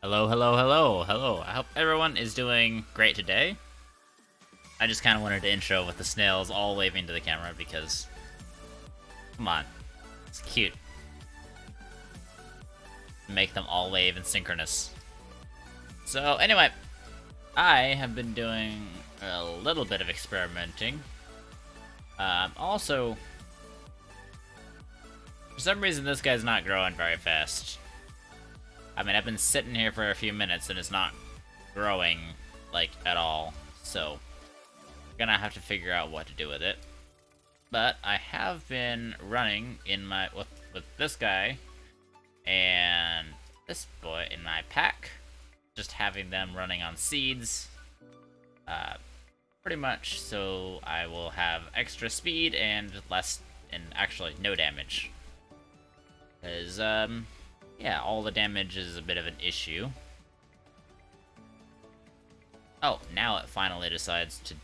Hello, hello, hello, hello. I hope everyone is doing great today. I just kind of wanted to intro with the snails all waving to the camera because, come on, it's cute. Make them all wave in synchronous. So anyway, I have been doing a little bit of experimenting. Also, for some reason this guy's not growing very fast. I mean, I've been sitting here for a few minutes and it's not growing, like, at all. So, I'm gonna have to figure out what to do with it. But I have been running in my with this guy and this boy in my pack, just having them running on seeds, pretty much. So I will have extra speed and less, and actually no damage, because yeah, all the damage is a bit of an issue. Oh, now it finally decides to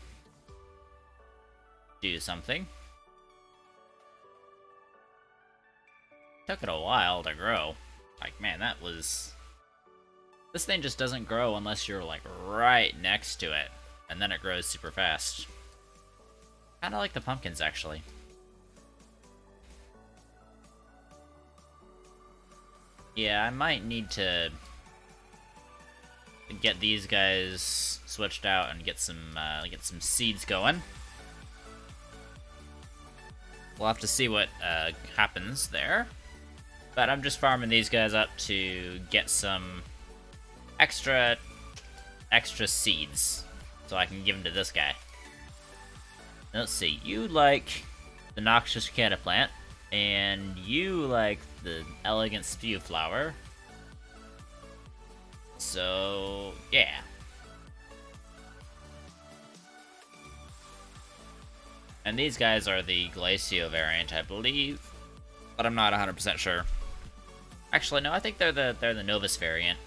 do something. Took it a while to grow. Like, man, that was... This thing just doesn't grow unless you're, like, right next to it. And then it grows super fast. Kinda like the pumpkins, actually. Yeah, I might need to get these guys switched out and get some seeds going. We'll have to see what happens there. But I'm just farming these guys up to get some extra seeds so I can give them to this guy. Let's see, you like the noxious cataplant, and you like the elegant spew flower. So, yeah. And these guys are the Glacio variant, I believe, but I'm not 100% sure. Actually, no, I think they're the Novus variant.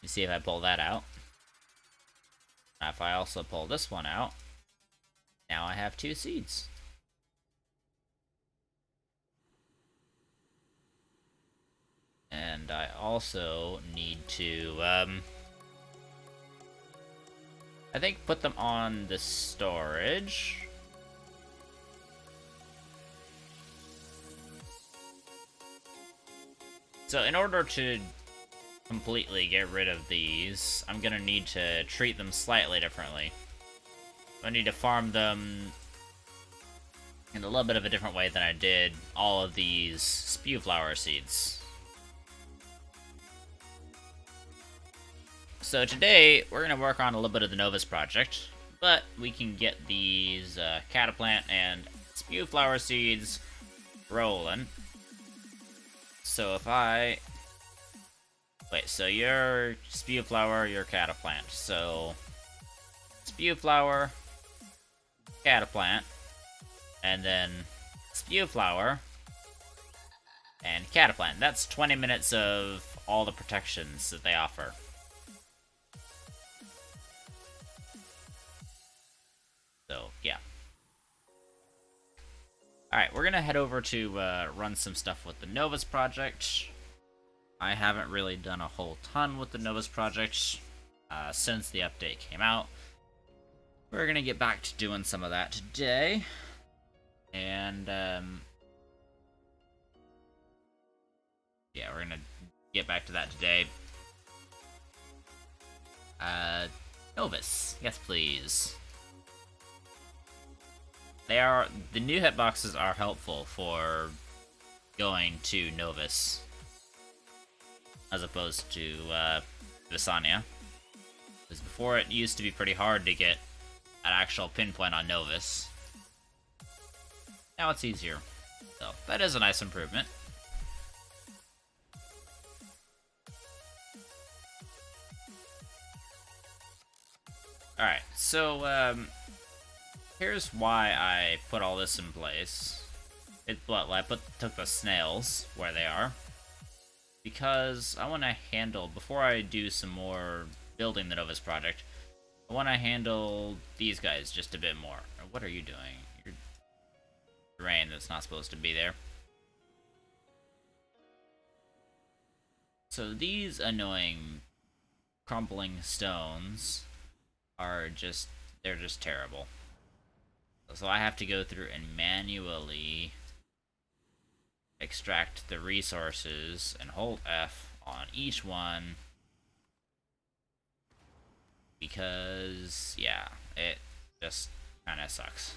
You see if I pull that out. If I also pull this one out, now I have 2 seeds. And I also need to, I think put them on the storage. So in order to completely get rid of these, I'm gonna need to treat them slightly differently. I need to farm them in a little bit of a different way than I did all of these spew flower seeds. So today, we're gonna work on a little bit of the Novus Project, but we can get these cataplant and spew flower seeds rolling. So if I... Wait, so you're spew flower, you're cataplant. So, spew flower, cataplant, and then spew flower, and cataplant. That's 20 minutes of all the protections that they offer. So, yeah. Alright, we're gonna head over to run some stuff with the Novus Project. I haven't really done a whole ton with the Novus Project since the update came out. We're gonna get back to doing some of that today. And, yeah, we're gonna get back to that today. Novus. Yes, please. The new hitboxes are helpful for going to Novus, as opposed to Visania. Because before it used to be pretty hard to get an actual pinpoint on Novus. Now it's easier. So, that is a nice improvement. Alright, so, here's why I put all this in place. I took the snails where they are, because I want to handle, before I do some more building the Novus Project, I want to handle these guys just a bit more. What are you doing? terrain that's not supposed to be there. So these annoying crumbling stones are just, they're just terrible. So I have to go through and manually extract the resources and hold F on each one. Because, yeah, it just kinda sucks.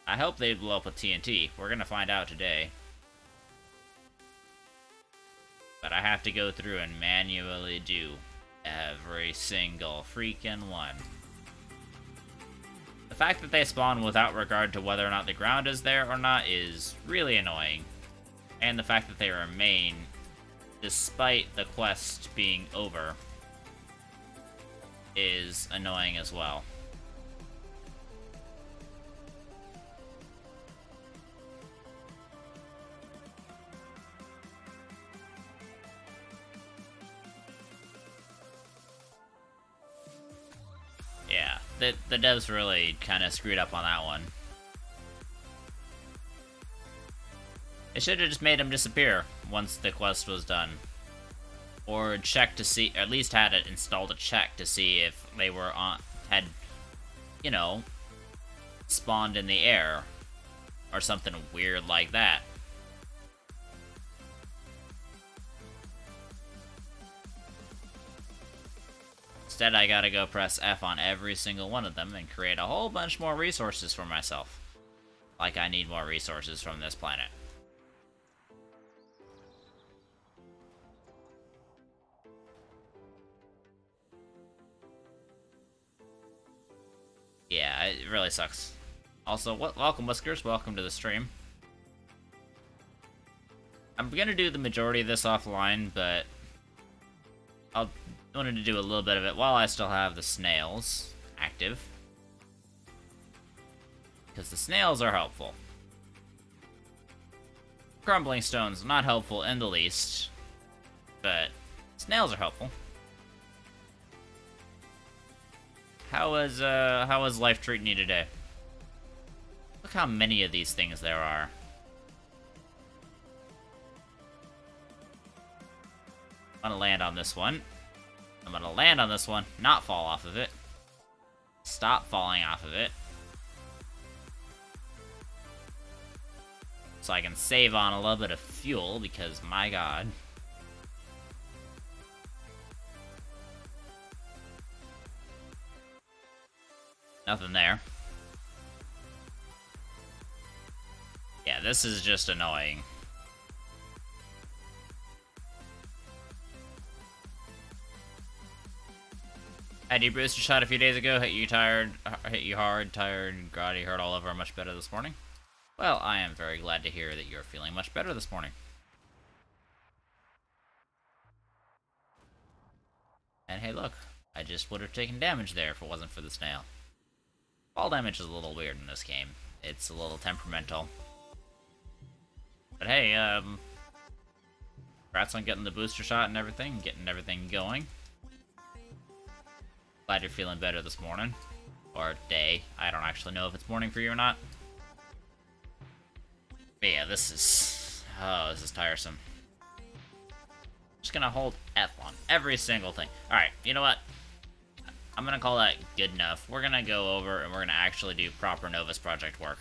I hope they blow up with TNT. We're gonna find out today. But I have to go through and manually do every single freaking one. The fact that they spawn without regard to whether or not the ground is there or not is really annoying. And the fact that they remain despite the quest being over is annoying as well. Yeah, the devs really kind of screwed up on that one. They should have just made him disappear once the quest was done. Or check to see, at least had it installed a check to see if they were had, you know, spawned in the air. Or something weird like that. Instead, I gotta go press F on every single one of them and create a whole bunch more resources for myself. Like I need more resources from this planet. Yeah, it really sucks. Also, welcome Whiskers, welcome to the stream. I'm gonna do the majority of this offline, but I wanted to do a little bit of it while I still have the snails active. Because the snails are helpful. Crumbling stones, not helpful in the least, but snails are helpful. How is life treating you today? Look how many of these things there are. I'm gonna land on this one. I'm gonna land on this one, not fall off of it. Stop falling off of it. So I can save on a little bit of fuel, because my god. Nothing there. Yeah, this is just annoying. Had your booster shot a few days ago, hit you hard, tired, groggy, hurt all over, much better this morning? Well, I am very glad to hear that you're feeling much better this morning. And hey, look, I just would have taken damage there if it wasn't for the snail. Fall damage is a little weird in this game. It's a little temperamental. But hey, congrats on getting the booster shot and everything, getting everything going. Glad you're feeling better this morning. Or day. I don't actually know if it's morning for you or not. But yeah, this is tiresome. Just gonna hold F on every single thing. Alright, you know what? I'm gonna call that good enough. We're gonna go over and we're gonna actually do proper Novus Project work.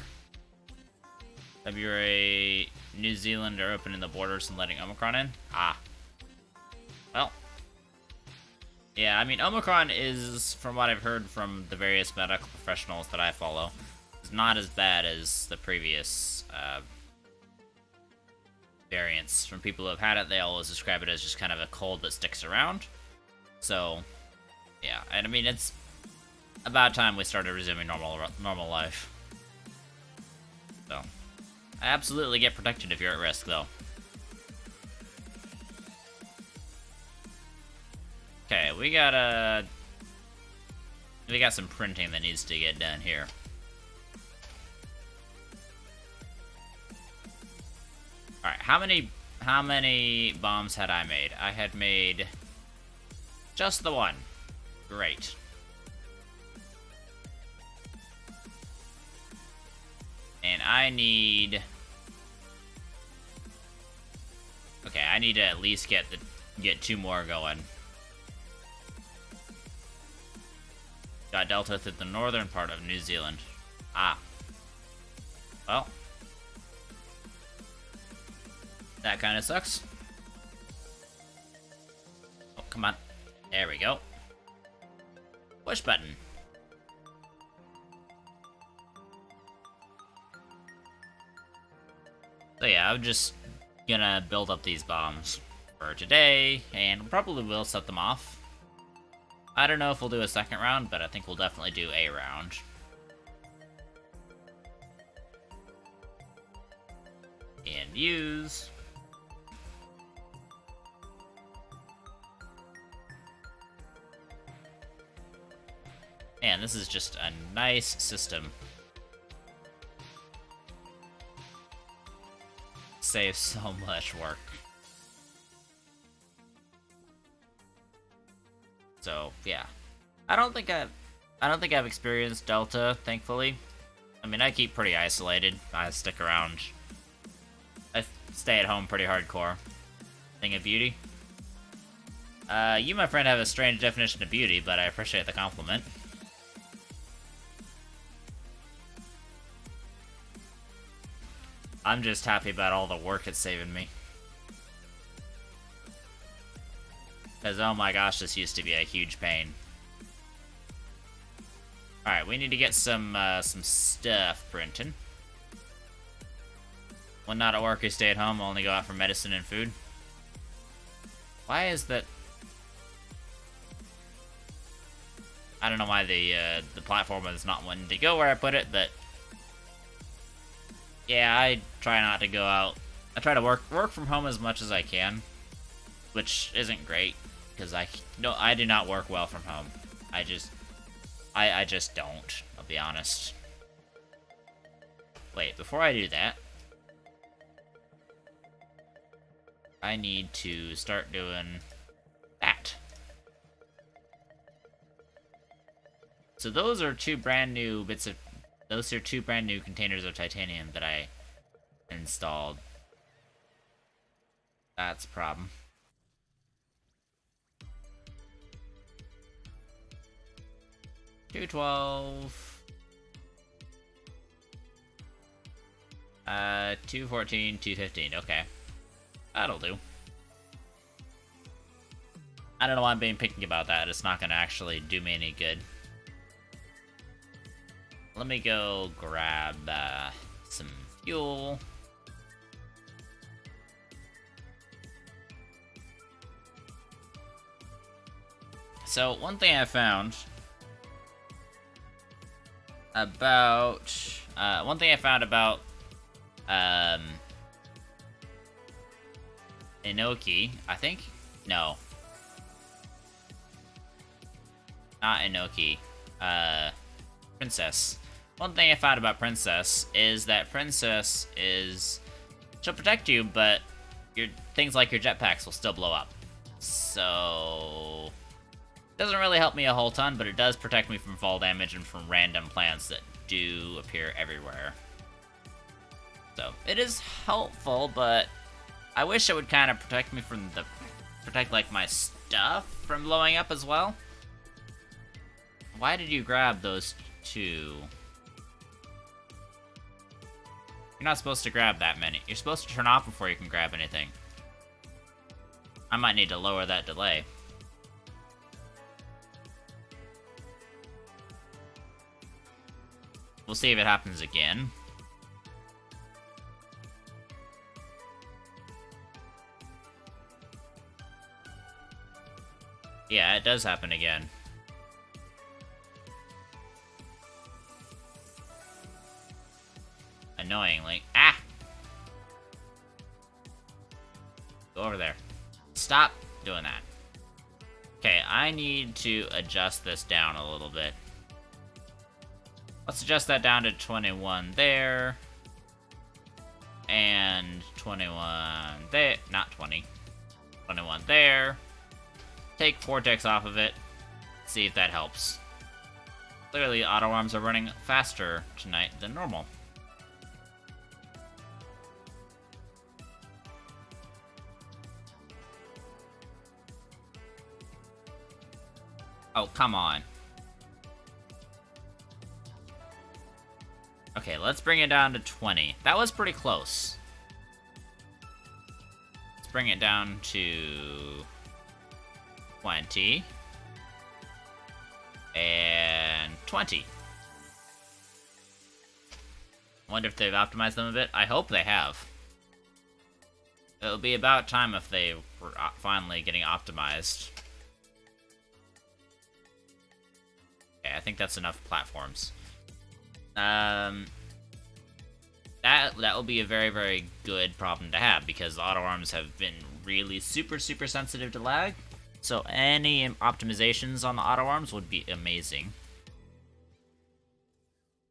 February, New Zealand are opening the borders and letting Omicron in? Ah. Well. Yeah, I mean, Omicron is, from what I've heard from the various medical professionals that I follow, is not as bad as the previous variants. From people who have had it, they always describe it as just kind of a cold that sticks around. So, yeah, and I mean, it's about time we started resuming normal life. So, absolutely get protected if you're at risk, though. Okay, we got some printing that needs to get done here. All right, how many bombs had I made? I had made just the one. Great. I need... Okay, I need to at least get 2 more going. Got Delta through the northern part of New Zealand. Ah. Well. That kind of sucks. Oh, come on. There we go. Push button. So yeah, I'm just gonna build up these bombs for today, and probably will set them off. I don't know if we'll do a second round, but I think we'll definitely do a round. And use. Man, this is just a nice system. Saves so much work. So yeah, I don't think I've experienced Delta, thankfully. I mean, I keep pretty isolated. I stick around. I stay at home pretty hardcore. Thing of beauty. You, my friend, have a strange definition of beauty, but I appreciate the compliment. I'm just happy about all the work it's saving me. Because, oh my gosh, this used to be a huge pain. Alright, we need to get some stuff printing. When not at work, we stay at home, only go out for medicine and food. Why is that? I don't know why the platform is not wanting to go where I put it, but yeah, I try not to go out. I try to work from home as much as I can, which isn't great because I do not work well from home. I just don't. I'll be honest. Wait, before I do that, I need to start doing that. So those are 2 brand new bits of... Those are 2 brand new containers of titanium that I installed. That's a problem. $212. 214, 215. Okay. That'll do. I don't know why I'm being picky about that. It's not gonna actually do me any good. Let me go grab some fuel. So, one thing I found about Inoki, I think? No. Not Inoki. Princess. One thing I found about Princess is that Princess she'll protect you, but things like your jetpacks will still blow up. So it doesn't really help me a whole ton, but it does protect me from fall damage and from random plants that do appear everywhere. So it is helpful, but I wish it would kind of protect me from protect like my stuff from blowing up as well. Why did you grab those 2? You're not supposed to grab that many. You're supposed to turn off before you can grab anything. I might need to lower that delay. We'll see if it happens again. Yeah, it does happen again. Annoyingly. Ah! Go over there. Stop doing that. Okay, I need to adjust this down a little bit. Let's adjust that down to 21 there. And 21 there. Not 20. 21 there. Take Vortex off of it. See if that helps. Clearly, auto arms are running faster tonight than normal. Oh, come on. Okay, let's bring it down to 20. That was pretty close. Let's bring it down to 20. And 20. Wonder if they've optimized them a bit. I hope they have. It'll be about time if they were finally getting optimized. Okay, I think that's enough platforms. That will be a very, very good problem to have, because auto arms have been really super sensitive to lag. So any optimizations on the auto arms would be amazing.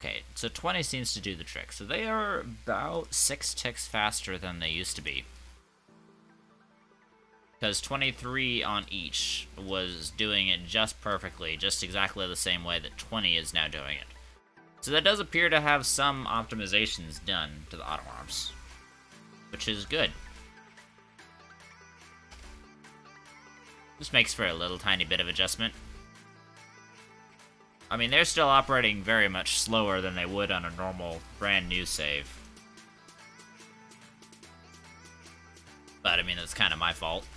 Okay, so 20 seems to do the trick. So they are about 6 ticks faster than they used to be. Because 23 on each was doing it just perfectly, just exactly the same way that 20 is now doing it. So that does appear to have some optimizations done to the auto arms, which is good. This makes for a little tiny bit of adjustment. I mean, they're still operating very much slower than they would on a normal, brand new save. But, I mean, that's kind of my fault.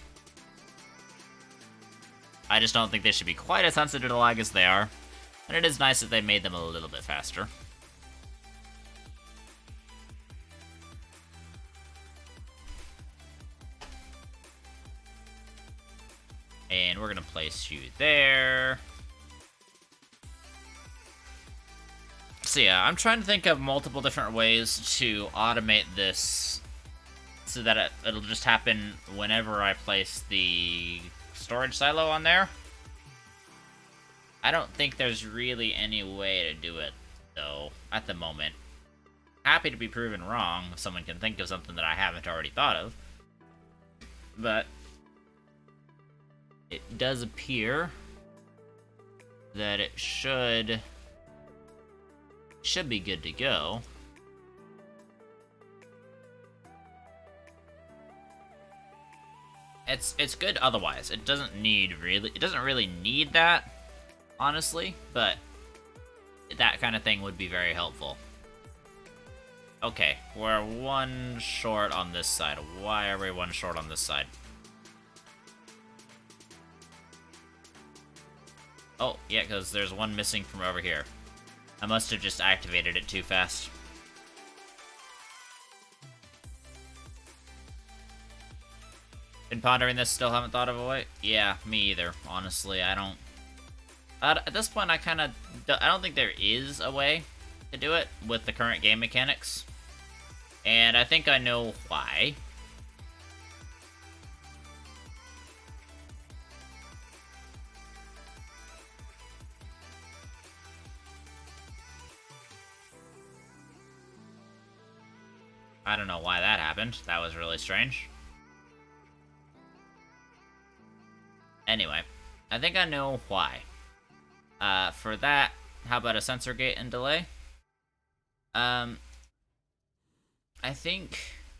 I just don't think they should be quite as sensitive to lag as they are. And it is nice that they made them a little bit faster. And we're going to place you there. So yeah, I'm trying to think of multiple different ways to automate this so that it'll just happen whenever I place the storage silo on there. I don't think there's really any way to do it, though, at the moment. Happy to be proven wrong if someone can think of something that I haven't already thought of. But it does appear that it should be good to go. It's good otherwise. It doesn't really need that, honestly, but that kind of thing would be very helpful. Okay, we're one short on this side. Why are we one short on this side? Oh, yeah, because there's one missing from over here. I must have just activated it too fast. Been pondering this, still haven't thought of a way? Yeah, me either, honestly. I don't... At this point, I don't think there is a way to do it with the current game mechanics. And I think I know why. I don't know why that happened. That was really strange. Anyway, I think I know why. For that, how about a sensor gate and delay? I think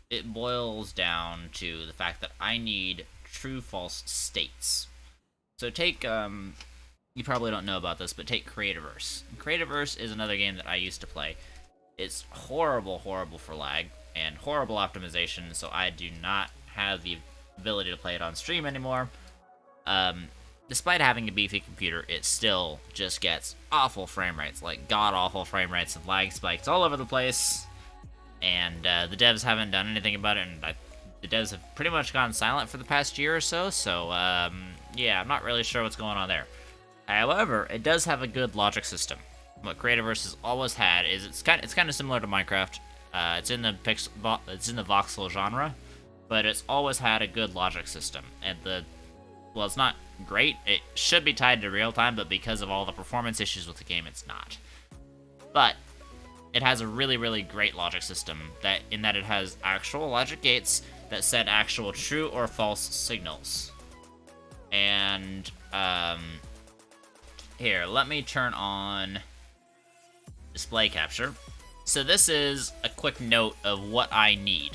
it boils down to the fact that I need true-false states. So take, you probably don't know about this, but take Creativerse. Creativerse is another game that I used to play. It's horrible for lag, and horrible optimization, so I do not have the ability to play it on stream anymore. Despite having a beefy computer, it still just gets awful frame rates, like god-awful frame rates and lag spikes all over the place. And the devs haven't done anything about it, and the devs have pretty much gone silent for the past year or so, yeah, I'm not really sure what's going on there. However, it does have a good logic system. What Creativerse has always had is it's kind of similar to Minecraft. It's in the voxel genre, but it's always had a good logic system, and well, it's not great. It should be tied to real time, but because of all the performance issues with the game, it's not. But it has a really great logic system in that it has actual logic gates that set actual true or false signals. And here, let me turn on display capture. So this is a quick note of what I need.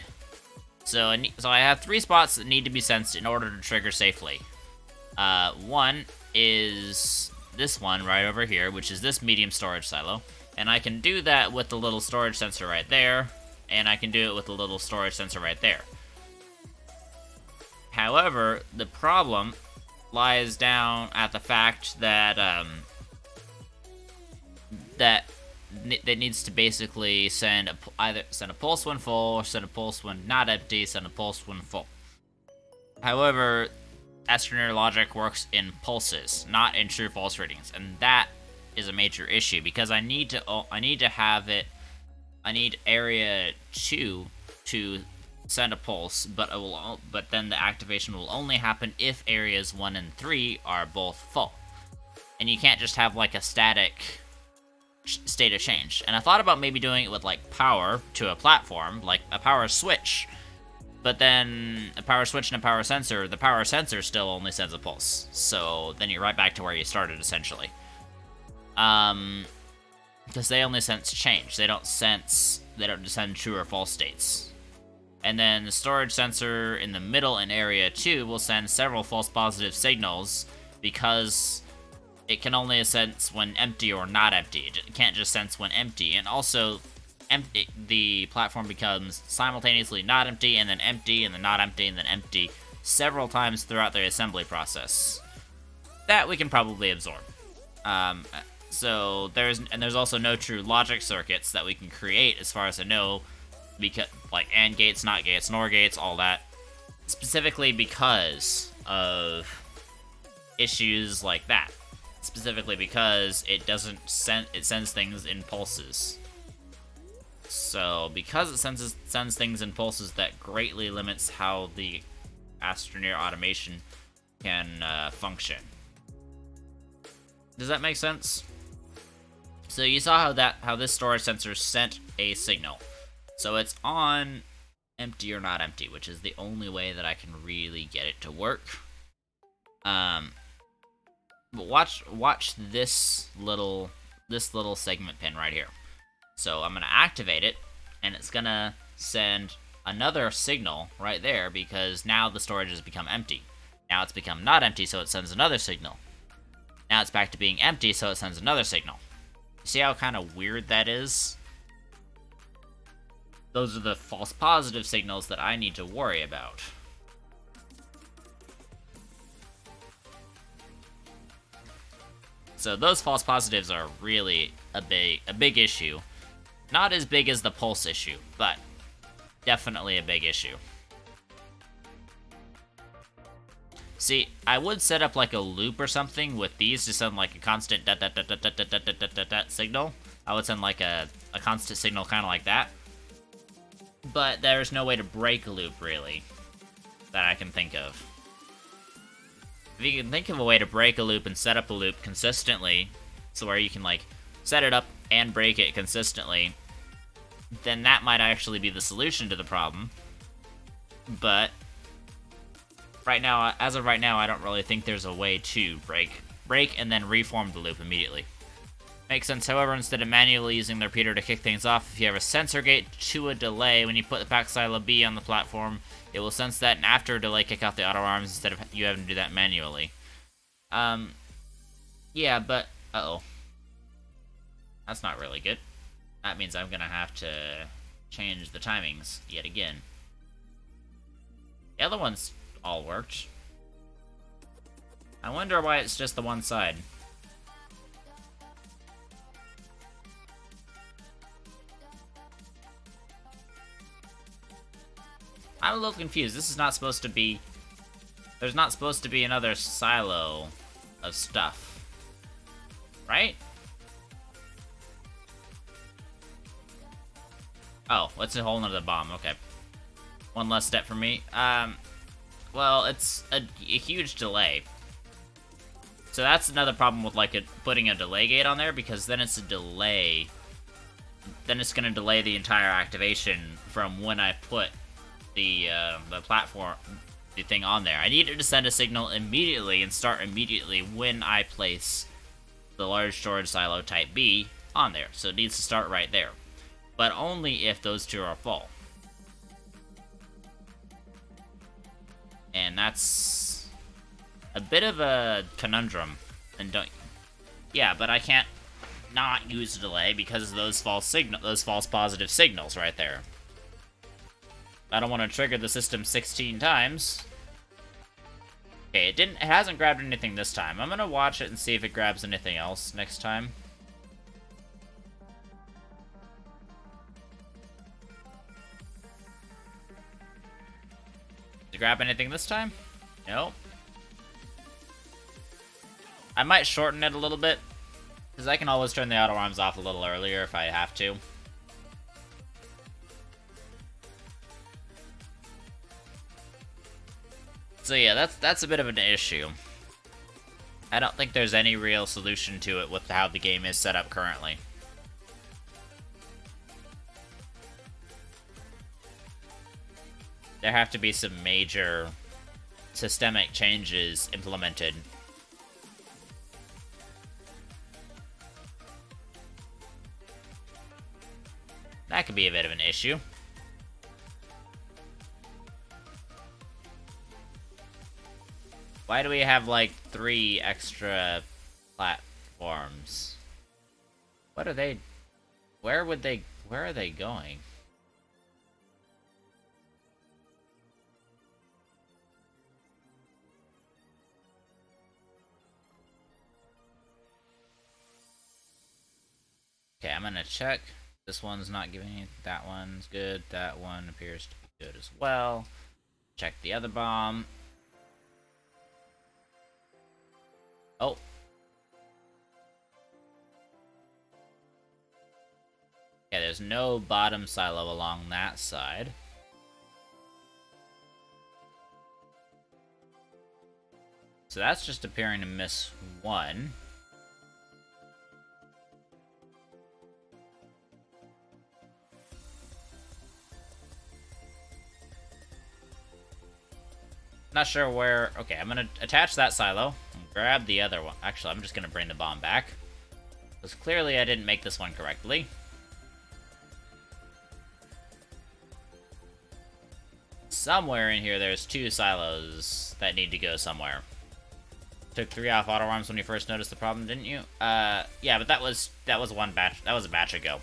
So I have 3 spots that need to be sensed in order to trigger safely. One is this one right over here, which is this medium storage silo. And I can do that with the little storage sensor right there, and I can do it with the little storage sensor right there. However, the problem lies down at the fact that that needs to basically either send a pulse when full, or send a pulse when not empty, send a pulse when full. However, Astroneer logic works in pulses, not in true-false readings, and that is a major issue because I need area 2 to send a pulse, but then the activation will only happen if areas 1 and 3 are both full. And you can't just have like a static state of change. And I thought about maybe doing it with like power to a platform, like a power switch. But then a power switch and a power sensor, the power sensor still only sends a pulse. So then you're right back to where you started essentially. Because they only sense change. They don't send true or false states. And then the storage sensor in the middle in area 2 will send several false positive signals because it can only sense when empty or not empty. It can't just sense when empty. And also, the platform becomes simultaneously not empty, and then not empty, and then empty several times throughout the assembly process. That we can probably absorb. So there's also no true logic circuits that we can create, as far as I know, because like AND gates, NOT gates, NOR gates, all that, specifically because of issues like that. Specifically because it sends things in pulses. So because it sends things in pulses, that greatly limits how the Astroneer automation can function. Does that make sense? So you saw how this storage sensor sent a signal. So it's on empty or not empty, which is the only way that I can really get it to work. But watch this little segment pin right here. So I'm gonna activate it, and it's gonna send another signal right there because now the storage has become empty. Now it's become not empty, so it sends another signal. Now it's back to being empty, so it sends another signal. See how kind of weird that is? Those are the false positive signals that I need to worry about. So those false positives are really a big issue. Not as big as the pulse issue, but definitely a big issue. See, I would set up like a loop or something with these to send like a constant signal. I would send like a constant signal kind of like that. But there's no way to break a loop, really, that I can think of. If you can think of a way to break a loop and set up a loop consistently, so where you can like set it up and break it consistently, then that might actually be the solution to the problem. But right now, as of right now, I don't really think there's a way to break and then reform the loop immediately. Makes sense, however, instead of manually using the repeater to kick things off, if you have a sensor gate to a delay, when you put the pack silo B on the platform, it will sense that, and after a delay, kick out the auto arms instead of you having to do that manually. Yeah, but, uh-oh. That's not really good. That means I'm gonna have to change the timings yet again. The other ones all worked. I wonder why it's just the one side. I'm a little confused. This is not supposed to be... There's not supposed to be another silo of stuff. Right? Oh, it's a whole nother bomb. Okay. One less step for me. Well, it's a huge delay. So that's another problem with, like, putting a delay gate on there, because then it's a delay. Then it's gonna delay the entire activation from when I put the platform, the thing on there. I need it to send a signal immediately and start immediately when I place the large storage silo type B on there. So it needs to start right there. But only if those two are full. And that's a bit of a conundrum. And Yeah, but I can't not use delay because of those false positive signals right there. I don't want to trigger the system 16 times. Okay, it hasn't grabbed anything this time. I'm gonna watch it and see if it grabs anything else next time. Did it grab anything this time? Nope. I might shorten it a little bit, because I can always turn the auto arms off a little earlier if I have to. So yeah, that's a bit of an issue. I don't think there's any real solution to it with how the game is set up currently. There have to be some major systemic changes implemented. That could be a bit of an issue. Why do we have, like, 3 extra platforms? What are they... Where are they going? Okay, I'm gonna check. This one's not giving me... That one's good. That one appears to be good as well. Check the other bomb. Oh. Yeah, there's no bottom silo along that side. So that's just appearing to miss 1. Not sure where... Okay, I'm gonna attach that silo and grab the other one. Actually, I'm just gonna bring the bomb back, because clearly I didn't make this one correctly. Somewhere in here there's 2 silos that need to go somewhere. Took 3 off auto arms when you first noticed the problem, didn't you? Yeah, but that was one batch. That was a batch ago.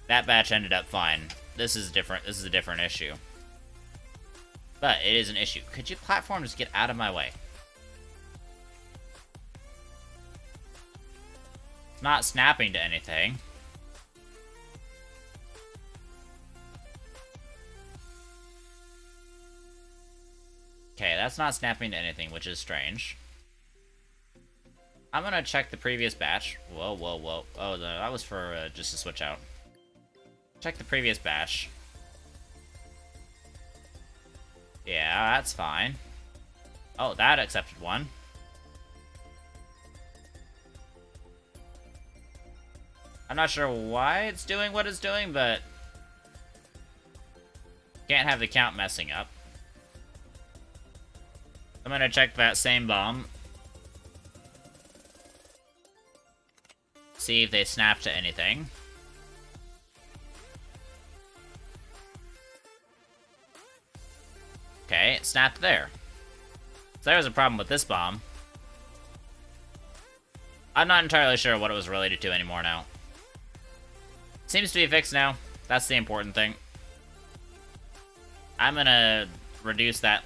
That batch ended up fine. This is different. This is a different issue. But it is an issue. Could you platforms get out of my way? It's not snapping to anything. Okay, that's not snapping to anything, which is strange. I'm gonna check the previous batch. Whoa, whoa, whoa. Oh, that was for just to switch out. Check the previous batch. Yeah, that's fine. Oh, that accepted one. I'm not sure why it's doing what it's doing, but... Can't have the count messing up. I'm gonna check that same bomb. See if they snap to anything. Okay, it snapped there. So there was a problem with this bomb. I'm not entirely sure what it was related to anymore now. Seems to be fixed now. That's the important thing. I'm gonna reduce that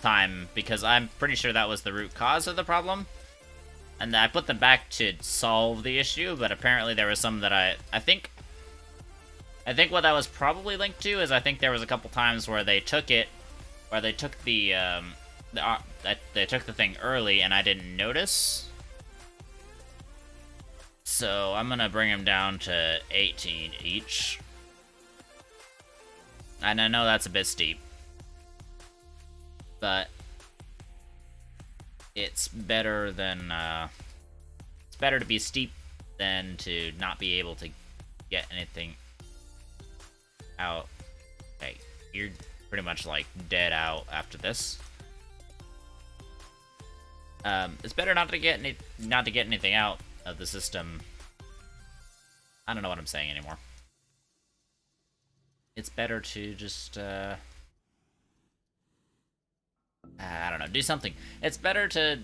time because I'm pretty sure that was the root cause of the problem. And I put them back to solve the issue, but apparently there was some that I think what that was probably linked to is I think there was a couple times where they took it, where they took they took the thing early and I didn't notice. So I'm gonna bring them down to 18 each. And I know that's a bit steep, but it's better than it's better to be steep than to not be able to get anything out. Okay, you're pretty much like dead out after this. It's better not to get anything out of the system. I don't know what I'm saying anymore. It's better to just I don't know, do something. It's better to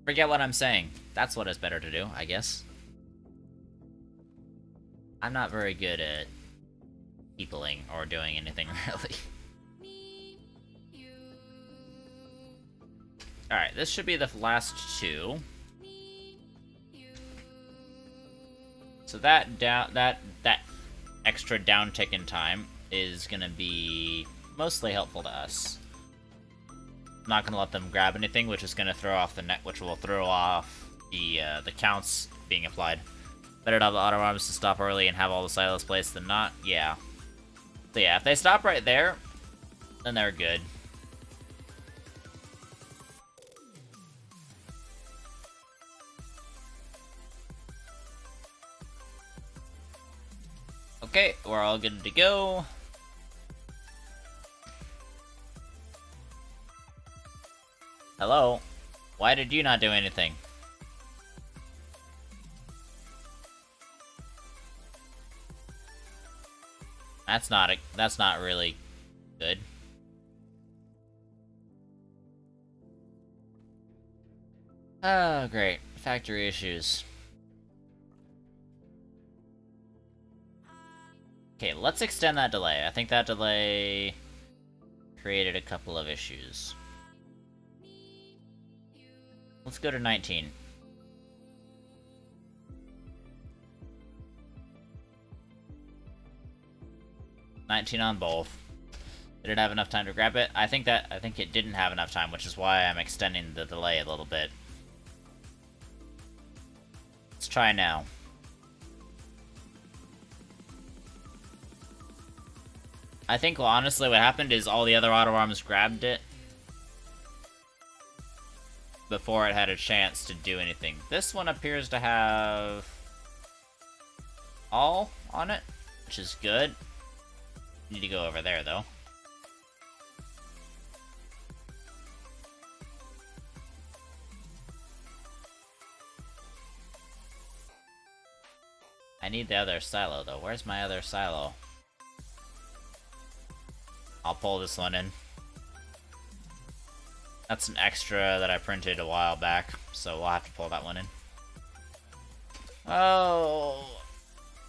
forget what I'm saying. That's what it's better to do, I guess. I'm not very good at peopling or doing anything, really. Alright, this should be the last two. So that extra downtick in time is gonna be mostly helpful to us. I'm not gonna let them grab anything, which is gonna throw off the net, which will throw off the counts being applied. Better to have the auto arms to stop early and have all the silos placed than not. Yeah. So yeah, if they stop right there, then they're good. Okay, we're all good to go. Hello? Why did you not do anything? That's not really good. Oh, great. Factory issues. Okay, let's extend that delay. I think that delay created a couple of issues. Let's go to 19. On both. Did it have enough time to grab it? I think it didn't have enough time, which is why I'm extending the delay a little bit. Let's try now. I think, well, honestly, what happened is all the other auto arms grabbed it before it had a chance to do anything. This one appears to have all on it, which is good. Need to go over there, though. I need the other silo, though. Where's my other silo? I'll pull this one in. That's an extra that I printed a while back, so we'll have to pull that one in. Oh,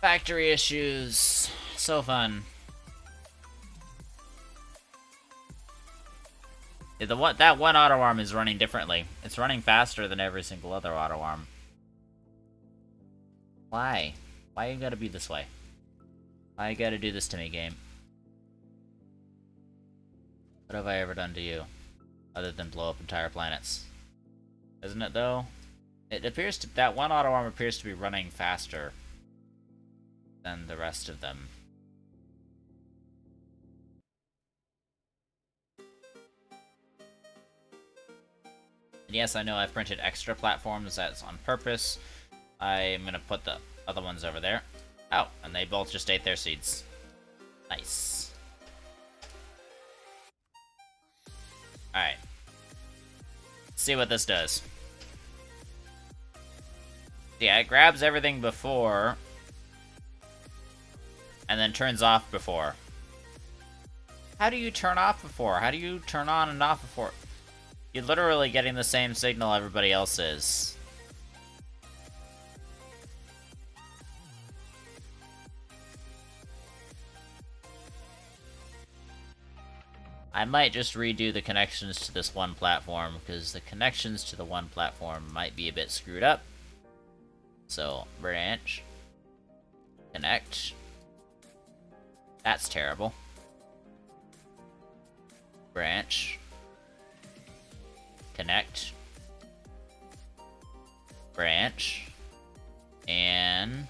factory issues. So fun. That one auto arm is running differently. It's running faster than every single other auto arm. Why? Why you gotta be this way? Why you gotta do this to me, game? What have I ever done to you? Other than blow up entire planets. Isn't it, though? It appears to... That one auto arm appears to be running faster than the rest of them. And yes, I know I've printed extra platforms. That's on purpose. I'm gonna put the other ones over there. Oh, and they both just ate their seeds. Nice. Alright. Let's see what this does. Yeah, it grabs everything before, and then turns off before. How do you turn off before? How do you turn on and off before? You're literally getting the same signal everybody else is. I might just redo the connections to this one platform, because the connections to the one platform might be a bit screwed up. So, branch. Connect. That's terrible. Branch. Connect. Branch. And...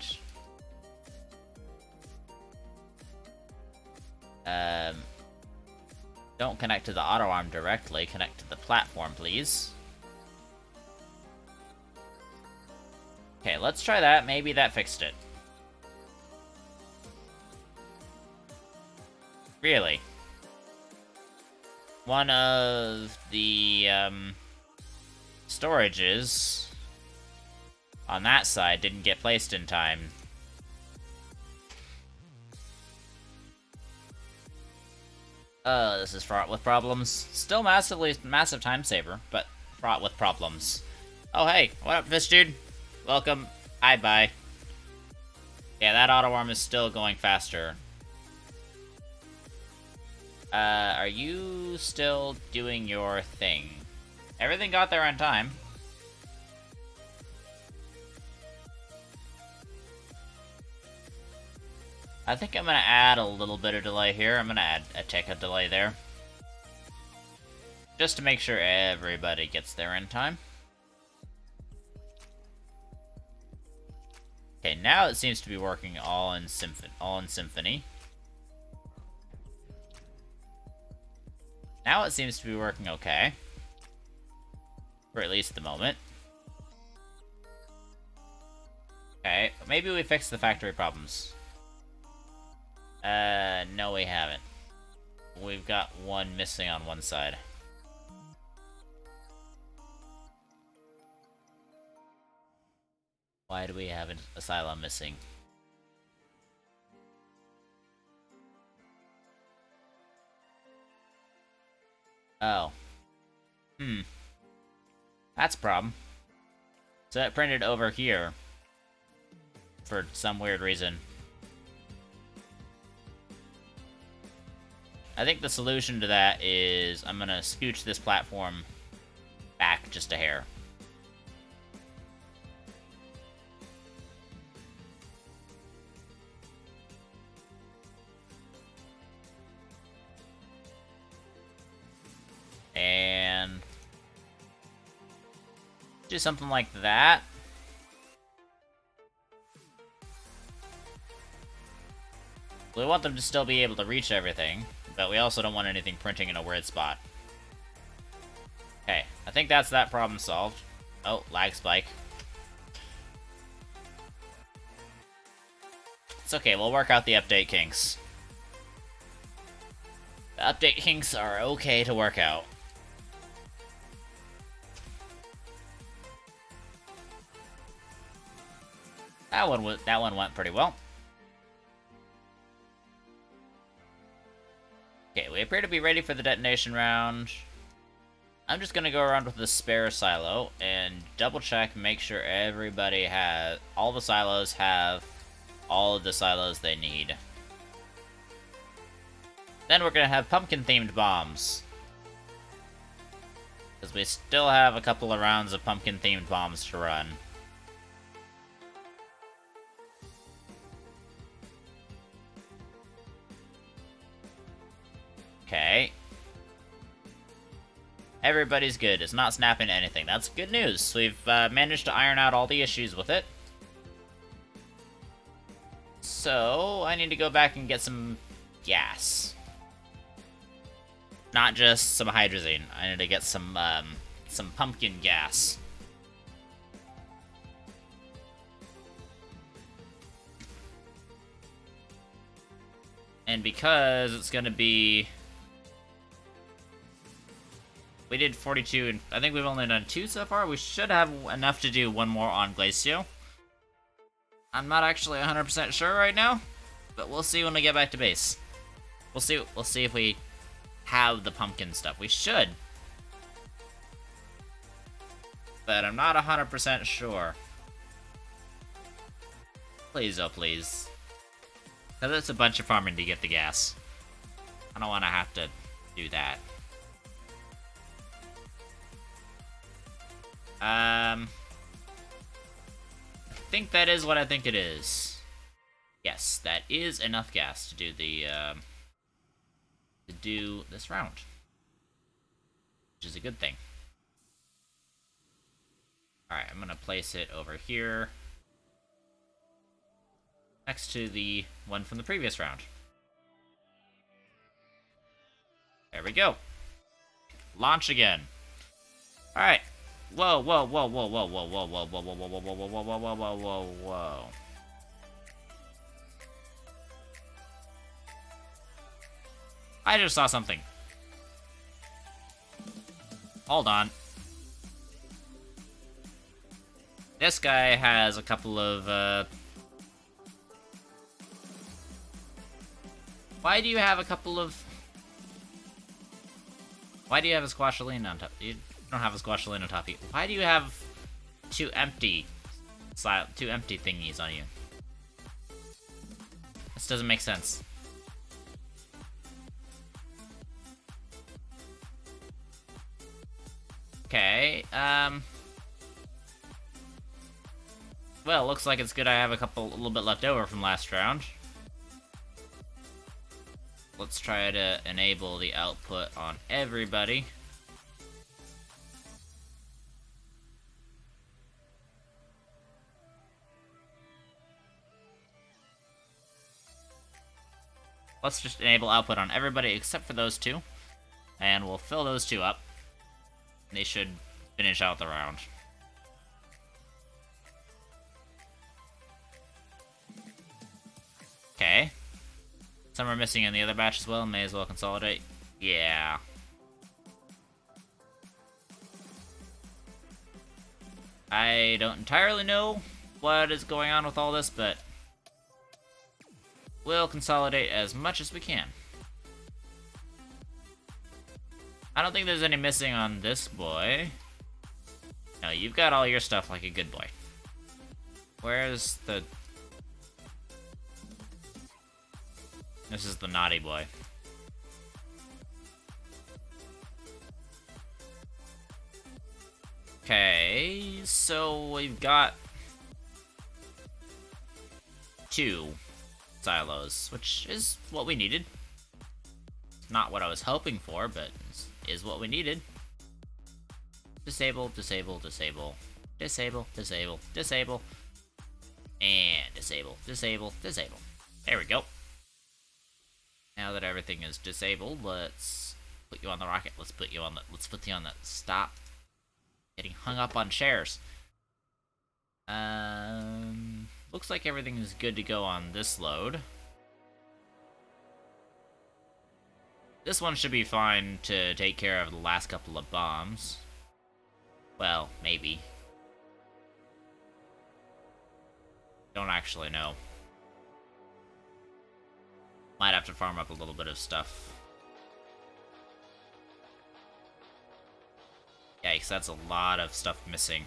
don't connect to the auto arm directly, connect to the platform, please. Okay, let's try that. Maybe that fixed it. Really? One of the, storages on that side didn't get placed in time. This is fraught with problems. Still massive time saver, but fraught with problems. Oh, hey, what up, fish dude? Welcome. Bye. Yeah, that auto arm is still going faster. Are you still doing your thing? Everything got there on time. I think I'm gonna add a little bit of delay here. I'm gonna add a tick of delay there. Just to make sure everybody gets there in time. Okay, now it seems to be working all in symphony. Now it seems to be working okay. For at least the moment. Okay, maybe we fixed the factory problems. No we haven't. We've got one missing on one side. Why do we have an asylum missing? Oh. That's a problem. So it printed over here. For some weird reason. I think the solution to that is I'm gonna scooch this platform back just a hair. And do something like that. We want them to still be able to reach everything, but we also don't want anything printing in a weird spot. Okay, I think that's that problem solved. Oh, lag spike. It's okay, we'll work out the update kinks. The update kinks are okay to work out. That one went pretty well. Okay, we appear to be ready for the detonation round. I'm just gonna go around with the spare silo and double check, make sure everybody has, all the silos have all of the silos they need. Then we're gonna have pumpkin-themed bombs. Because we still have a couple of rounds of pumpkin-themed bombs to run. Okay. Everybody's good. It's not snapping anything. That's good news. We've managed to iron out all the issues with it. So, I need to go back and get some gas. Not just some hydrazine. I need to get some pumpkin gas. And because it's gonna be... We did 42, and I think we've only done 2 so far. We should have enough to do one more on Glacio. I'm not actually 100% sure right now, but we'll see when we get back to base. We'll see if we have the pumpkin stuff. We should. But I'm not 100% sure. Please, oh please. Because it's a bunch of farming to get the gas. I don't want to have to do that. I think that is what I think it is. Yes, that is enough gas to do the, to do this round. Which is a good thing. Alright, I'm gonna place it over here. Next to the one from the previous round. There we go. Launch again. Alright. Whoa, whoa, whoa, whoa, whoa, whoa, whoa, whoa, whoa, whoa, whoa, whoa, whoa, whoa, whoa, whoa, whoa, whoa, whoa. I just saw something. Hold on. This guy has a couple of, Why do you have a couple of... Why do you have a squashaline on top? You don't have a squashaline on top of you. Why do you have two empty thingies on you? This doesn't make sense. Okay, well, looks like it's good I have a little bit left over from last round. Let's try to enable the output on everybody. Let's just enable output on everybody except for those two. And we'll fill those two up. They should finish out the round. Okay. Some are missing in the other batch as well. May as well consolidate. Yeah. I don't entirely know what is going on with all this, but we'll consolidate as much as we can. I don't think there's any missing on this boy. No, you've got all your stuff like a good boy. Where's the... This is the naughty boy. Okay, so we've got 2 silos, which is what we needed. Not what I was hoping for, but is what we needed. Disable, disable, disable, disable, disable, disable, and disable, disable, disable. There we go. Now that everything is disabled, let's put you on the rocket. Let's put you on the stop getting hung up on chairs. Looks like everything is good to go on this load. This one should be fine to take care of the last couple of bombs. Well, maybe. Don't actually know. Might have to farm up a little bit of stuff. Yikes, that's a lot of stuff missing.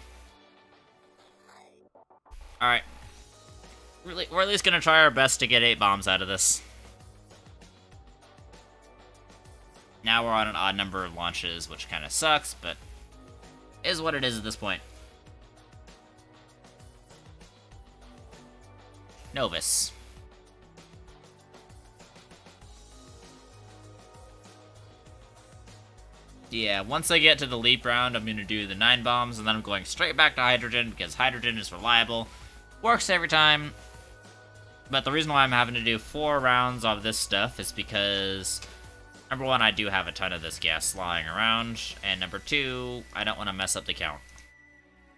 Alright. We're at least gonna try our best to get 8 bombs out of this. Now we're on an odd number of launches, which kind of sucks, but is what it is at this point. Novus. Yeah, once I get to the leap round, I'm going to do the 9 bombs, and then I'm going straight back to hydrogen, because hydrogen is reliable. Works every time. But the reason why I'm having to do 4 rounds of this stuff is because, number 1, I do have a ton of this gas lying around, and number 2, I don't want to mess up the count.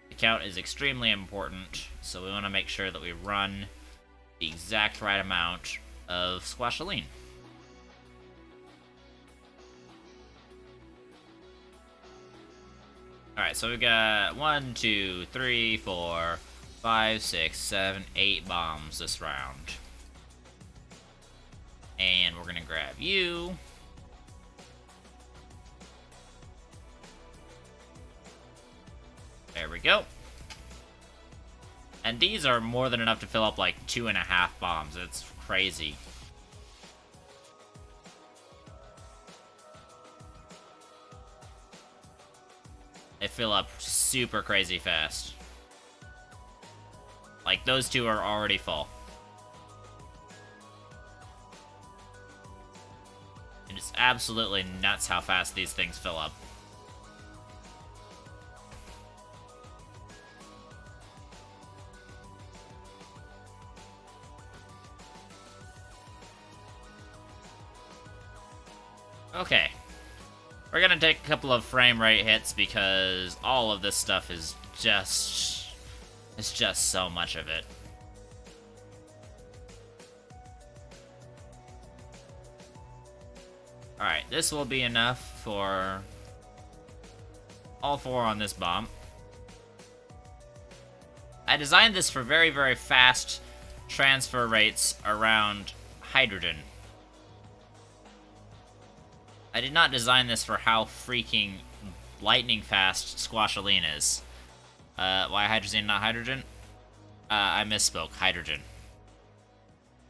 The count is extremely important, so we want to make sure that we run the exact right amount of squashaline. Alright, so we've got 1, 2, 3, 4, 5, 6, 7, 8 bombs this round. And we're gonna grab you. There we go. And these are more than enough to fill up like 2.5 bombs. It's crazy. They fill up super crazy fast. Like, those 2 are already full. And it's absolutely nuts how fast these things fill up. Okay. We're gonna take a couple of frame rate hits because all of this stuff is just... it's just so much of it. Alright, this will be enough for all 4 on this bomb. I designed this for very, very fast transfer rates around hydrogen. I did not design this for how freaking lightning fast Squashaline is. Why hydrazine, not hydrogen? I misspoke. Hydrogen.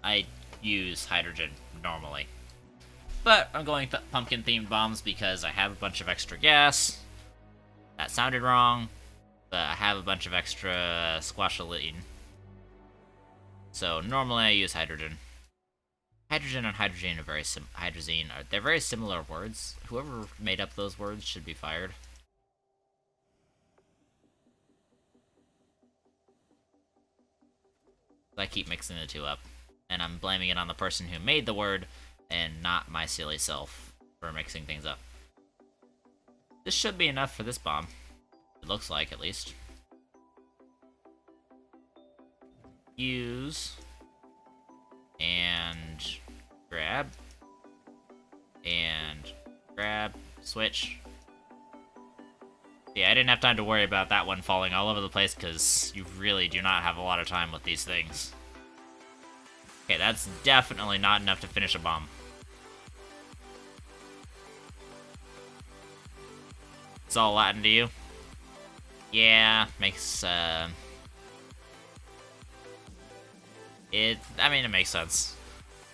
I use hydrogen normally. But I'm going pumpkin-themed bombs because I have a bunch of extra gas. That sounded wrong, but I have a bunch of extra Squashaline. So normally I use hydrogen. Hydrogen and hydrazine are they're very similar words. Whoever made up those words should be fired. I keep mixing the two up, and I'm blaming it on the person who made the word and not my silly self for mixing things up. This should be enough for this bomb. It looks like, at least. Use and grab and grab, switch. Yeah, I didn't have time to worry about that one falling all over the place because you really do not have a lot of time with these things. Okay, that's definitely not enough to finish a bomb. It's all Latin to you? Yeah, makes, I mean, it makes sense.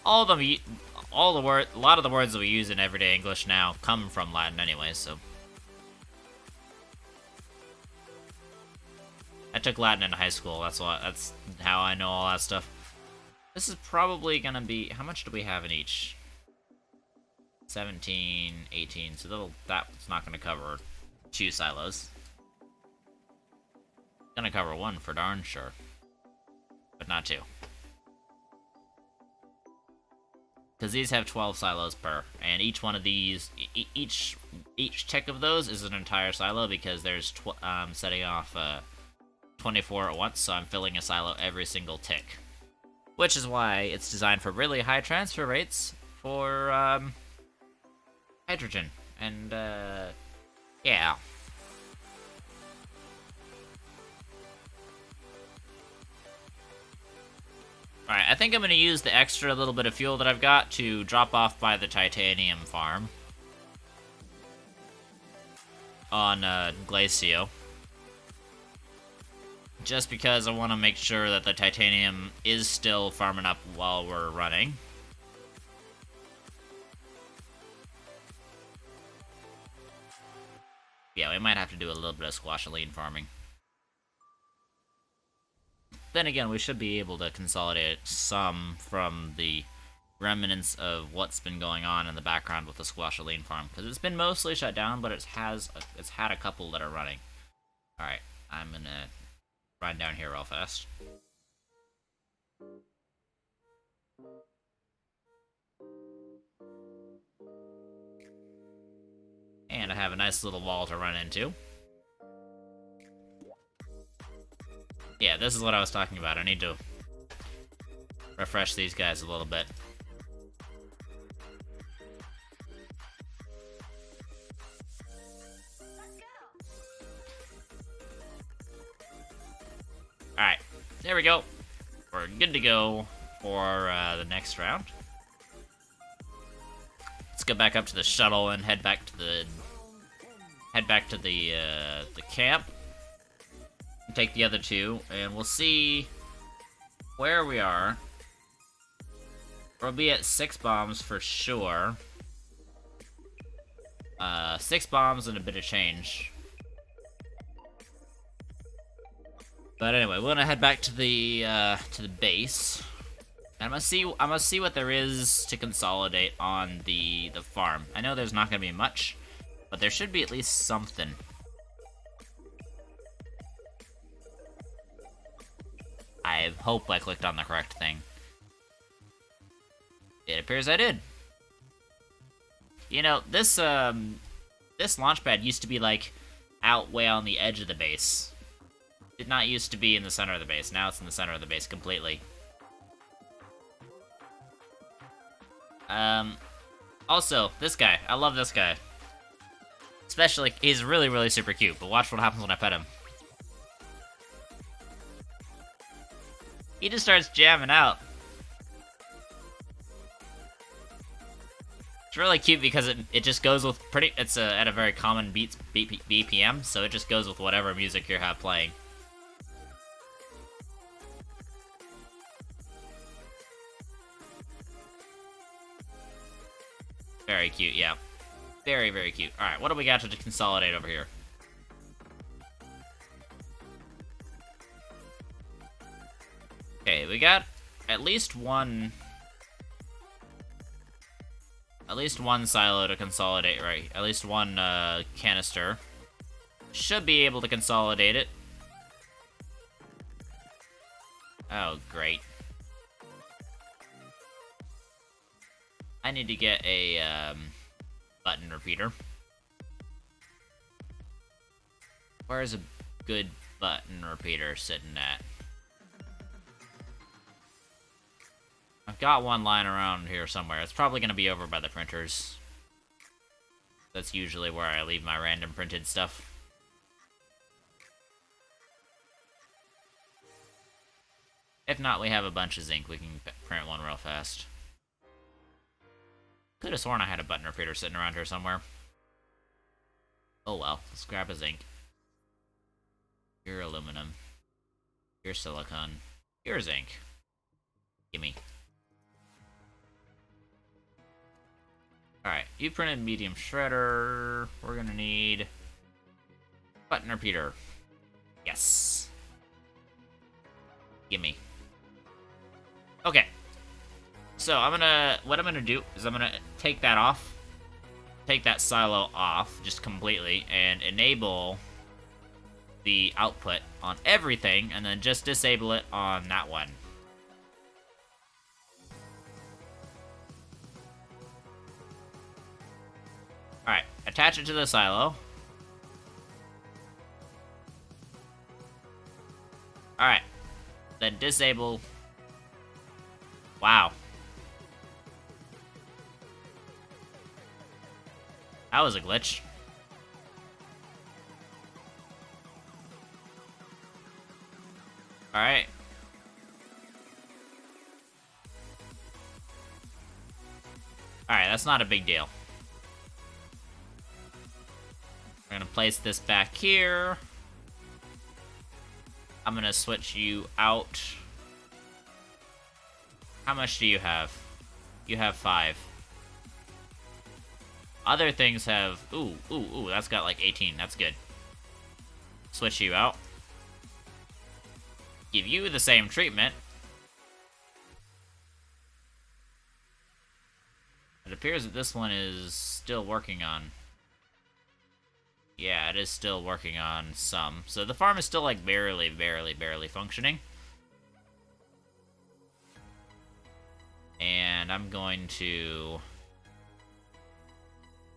A lot of the words that we use in everyday English now come from Latin anyway, so. I took Latin in high school, that's how I know all that stuff. This is probably gonna be, how much do we have in each? 17, 18, so that's not gonna cover 2 silos. It's gonna cover 1 for darn sure, but not 2. Because these have 12 silos per, and each one of these, each tick of those is an entire silo because there's setting off 24 at once, so I'm filling a silo every single tick. Which is why it's designed for really high transfer rates for hydrogen, and yeah. Alright, I think I'm going to use the extra little bit of fuel that I've got to drop off by the titanium farm on Glacio. Just because I want to make sure that the titanium is still farming up while we're running. Yeah, we might have to do a little bit of Squashaline farming. Then again, we should be able to consolidate some from the remnants of what's been going on in the background with the Squashaline farm, because it's been mostly shut down, but it's had a couple that are running. Alright, I'm gonna run down here real fast. And I have a nice little wall to run into. Yeah, this is what I was talking about. I need to refresh these guys a little bit. Alright, there we go. We're good to go for the next round. Let's go back up to the shuttle and head back to the camp. And take the other 2, and we'll see where we are. We'll be at 6 bombs for sure. 6 bombs and a bit of change. But anyway, we're gonna head back to the base. And I'm gonna see what there is to consolidate on the farm. I know there's not gonna be much, but there should be at least something. I hope I clicked on the correct thing. It appears I did. You know, this launch pad used to be like out way on the edge of the base. It did not used to be in the center of the base. Now it's in the center of the base completely. Also, this guy. I love this guy. Especially, he's really, really super cute, but watch what happens when I pet him. He just starts jamming out. It's It's really cute because it just goes with it's at a very common BPM, so it just goes with whatever music you have playing. Very cute, yeah. Very, very cute. Alright, what do we got to consolidate over here? Okay, we got at least one silo to consolidate, right? At least one canister. Should be able to consolidate it. Oh, great. I need to get a button repeater. Where's a good button repeater sitting at? I've got one lying around here somewhere. It's probably going to be over by the printers. That's usually where I leave my random printed stuff. If not, we have a bunch of zinc. We can print one real fast. Could have sworn I had a button repeater sitting around here somewhere. Oh well, let's grab a zinc. Here aluminum. Here silicon. Here zinc. Gimme. Alright, you printed medium shredder. We're gonna need button repeater. Yes. Gimme. Okay. So what I'm gonna do is I'm gonna take that silo off just completely and enable the output on everything and then just disable it on that one. Alright, attach it to the silo. Alright, then disable. Wow. That was a glitch. Alright. Alright, that's not a big deal. We're gonna place this back here. I'm gonna switch you out. How much do you have? You have 5. Other things have... Ooh, that's got like 18. That's good. Switch you out. Give you the same treatment. It appears that this one is still working on... Yeah, it is still working on some. So the farm is still like barely functioning. And I'm going to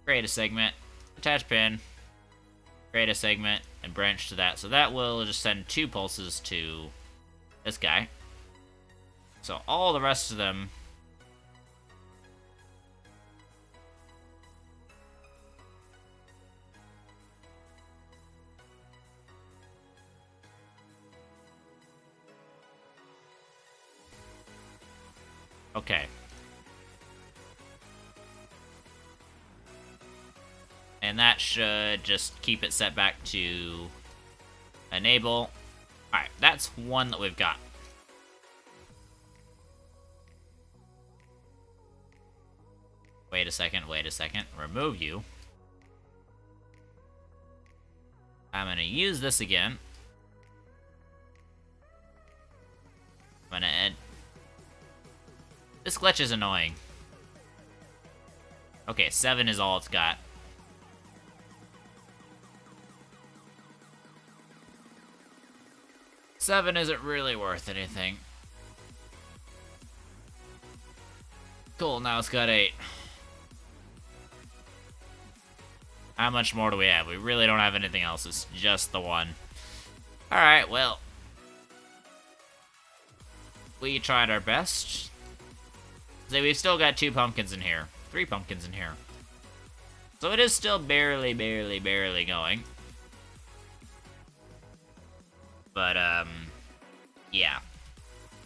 create a segment, attach pin, create a segment, and branch to that. So that will just send 2 pulses to this guy. So all the rest of them... Okay. And that should just keep it set back to enable. Alright, that's one that we've got. Wait a second. Remove you. I'm gonna use this again. I'm gonna add... This glitch is annoying. Okay, 7 is all it's got. Seven isn't really worth anything. Cool, now it's got 8. How much more do we have? We really don't have anything else. It's just the one. Alright, well. We tried our best. So we've still got 2 pumpkins in here. 3 pumpkins in here. So it is still barely going. But, yeah.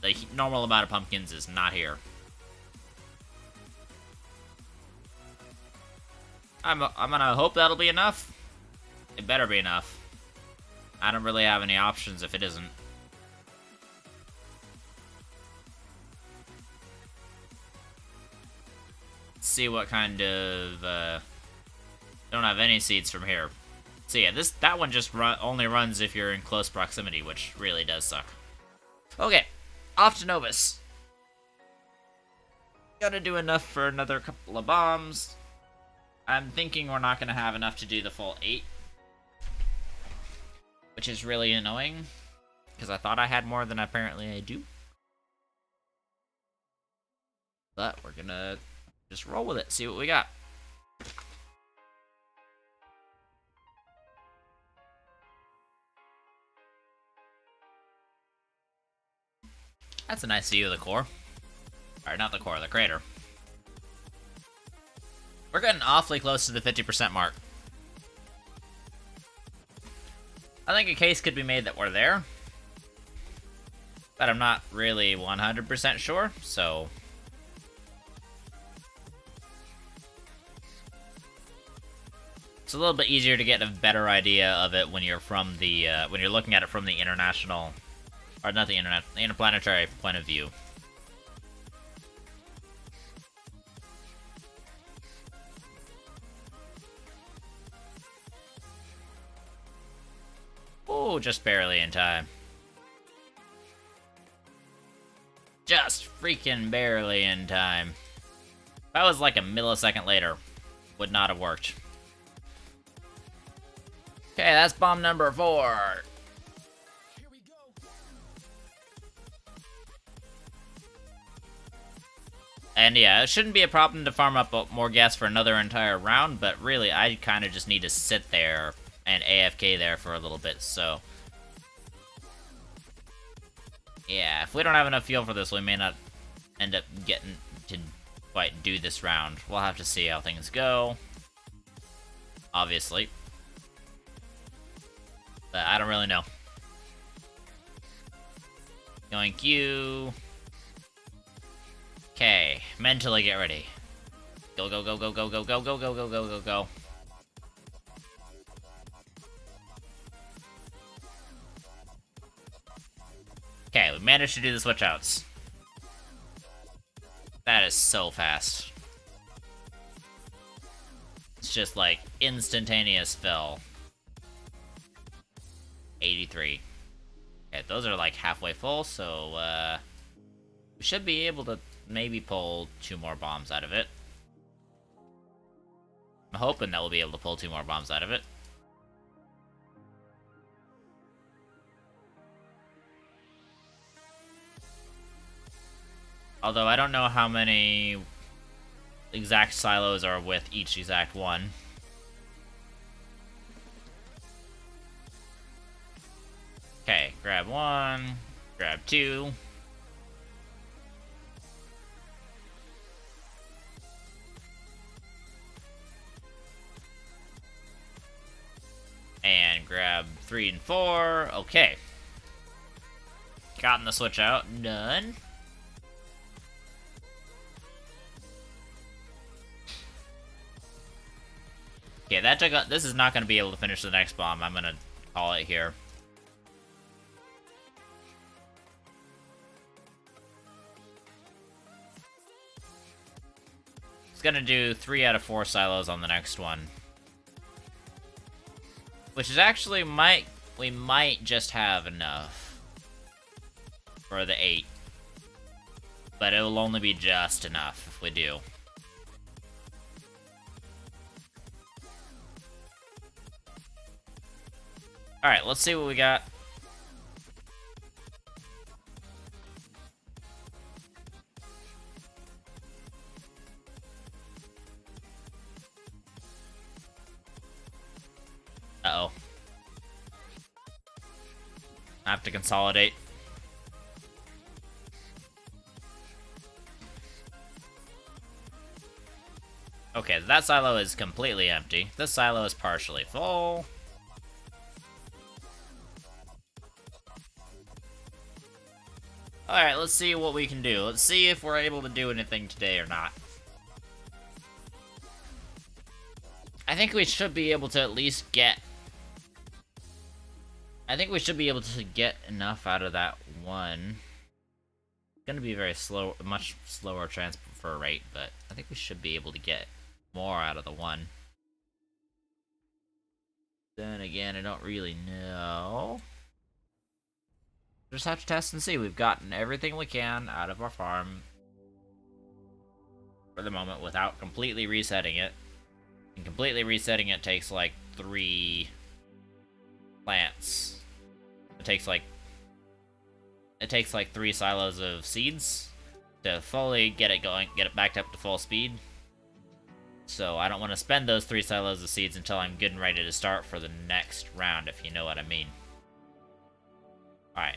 The normal amount of pumpkins is not here. I'm gonna hope that'll be enough. It better be enough. I don't really have any options if it isn't. Let's see what kind of, don't have any seeds from here. So yeah, that one just only runs if you're in close proximity, which really does suck. Okay, off to Novus. Gonna do enough for another couple of bombs. I'm thinking we're not gonna have enough to do the full 8. Which is really annoying, because I thought I had more than apparently I do. But we're gonna just roll with it, see what we got. That's a nice view of the core. Alright, not the core, the crater. We're getting awfully close to the 50% mark. I think a case could be made that we're there. But I'm not really 100% sure, so... It's a little bit easier to get a better idea of it when you're from the, when you're looking at it from the international... Or not the interplanetary point of view. Oh, just barely in time. Just freaking barely in time. If that was like a millisecond later, would not have worked. Okay, that's bomb number 4. Here we go. And yeah, it shouldn't be a problem to farm up more gas for another entire round, but really, I kind of just need to sit there and AFK there for a little bit, so... Yeah, if we don't have enough fuel for this, we may not end up getting to quite do this round. We'll have to see how things go. Obviously. But I don't really know. Going Q. Okay, mentally get ready. Go, go, go, go, go, go, go, go, go, go, go, go, go. Okay, we managed to do the switch outs. That is so fast. It's just like instantaneous fill. 83. Okay, those are like halfway full, so we should be able to maybe pull 2 more bombs out of it. I'm hoping that we'll be able to pull 2 more bombs out of it. Although I don't know how many exact silos are with each exact one. Okay, grab 1, grab 2. And grab 3 and 4. Okay. Gotten the switch out. Done. Okay, that took a, this is not going to be able to finish the next bomb. I'm going to call it here. It's going to do 3 out of 4 silos on the next one. Which is actually we might just have enough for the 8. But it will only be just enough if we do. Alright, let's see what we got. Uh-oh. I have to consolidate. Okay, that silo is completely empty. This silo is partially full. Alright, let's see what we can do. Let's see if we're able to do anything today or not. I think we should be able to at least get... I think we should be able to get enough out of that one. It's gonna be very slow, much slower transfer rate, but I think we should be able to get more out of the one. Then again, I don't really know. Just have to test and see. We've gotten everything we can out of our farm for the moment without completely resetting it. And completely resetting it takes like 3 plants. It takes like 3 silos of seeds to fully get it going, get it backed up to full speed. So I don't want to spend those 3 silos of seeds until I'm good and ready to start for the next round, if you know what I mean. Alright.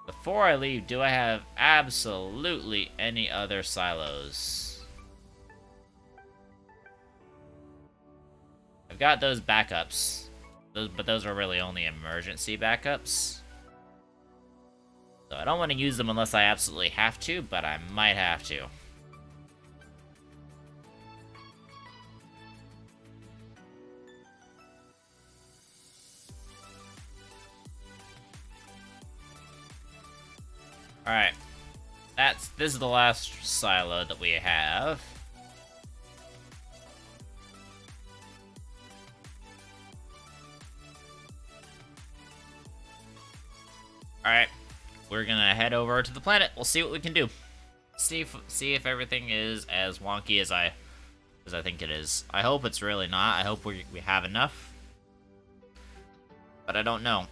Before I leave, do I have absolutely any other silos? I've got those backups. But those are really only emergency backups. So I don't want to use them unless I absolutely have to, but I might have to. Alright. This is the last silo that we have. Alright. We're gonna head over to the planet. We'll see what we can do. See if everything is as wonky as I think it is. I hope it's really not. I hope we have enough. But I don't know.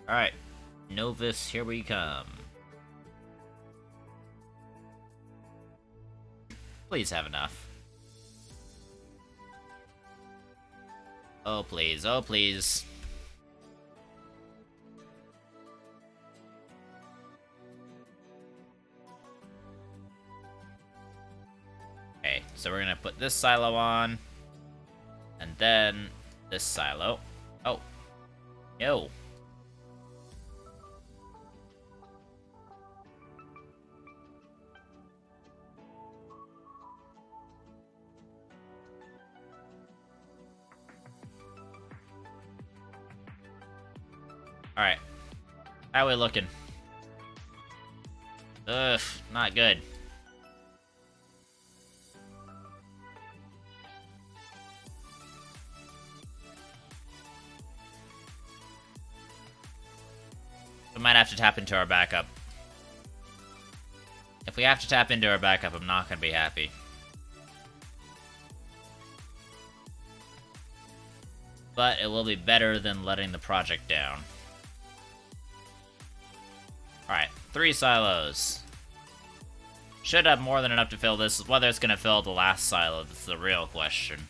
Alright. Novus, here we come. Please have enough. Oh, please. Oh, please. Okay, so we're gonna put this silo on. And then this silo. Oh. Yo. Alright. How are we looking? Ugh, not good. We might have to tap into our backup. If we have to tap into our backup, I'm not gonna be happy. But it will be better than letting the project down. Alright, 3 silos. Should have more than enough to fill this. Whether it's gonna fill the last silo, that's the real question.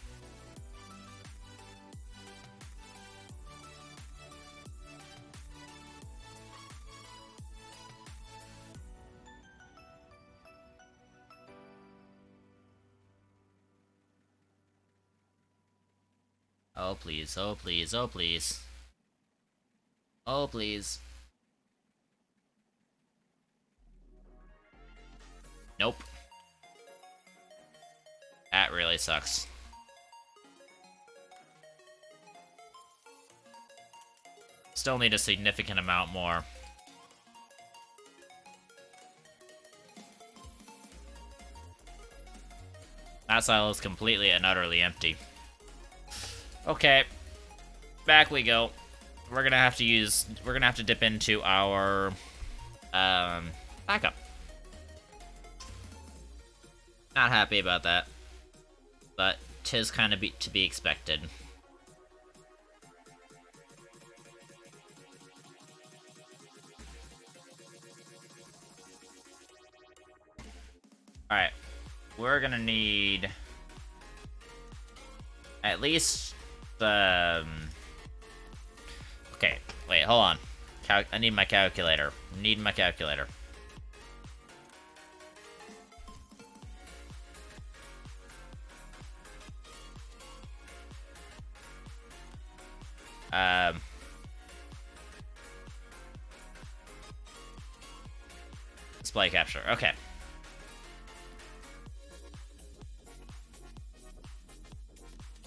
Oh please, oh please, oh please. Oh please. Nope. That really sucks. Still need a significant amount more. That silo is completely and utterly empty. Okay. Back we go. We're gonna have to dip into our backup. Not happy about that. But 'tis kind of to be expected. Alright. We're gonna need at least the... Okay, wait, hold on. I need my calculator. Need my calculator. Display capture. Okay.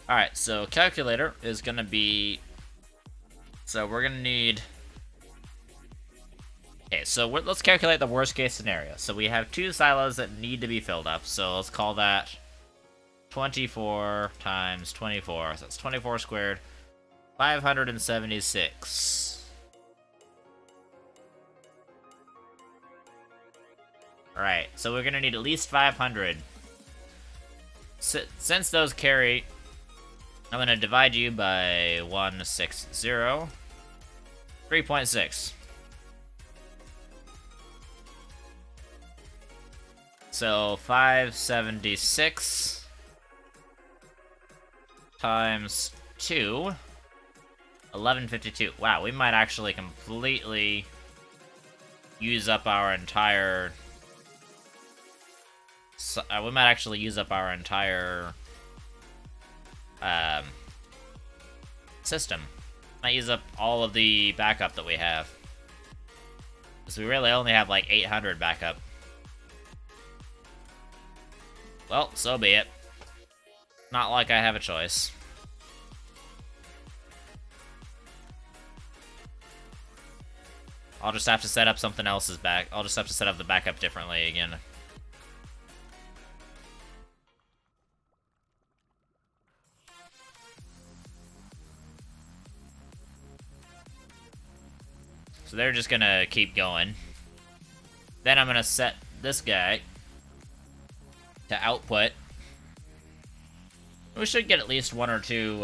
Alright, so calculator is gonna be... So we're gonna need... Okay, so let's calculate the worst case scenario. So we have 2 silos that need to be filled up, so let's call that 24 times 24. So that's 24 squared. 576. Alright, so we're gonna need at least 500. Since those carry, I'm gonna divide you by 160. 3.6. So 576 times 2, 1152. Wow, we might actually completely use up our entire... we might actually use up our entire system. Might use up all of the backup that we have. So we really only have like 800 backup. Well, so be it. Not like I have a choice. I'll just have to set up something else's back. I'll just have to set up the backup differently again. So they're just gonna keep going. Then I'm gonna set this guy to output. We should get at least 1 or 2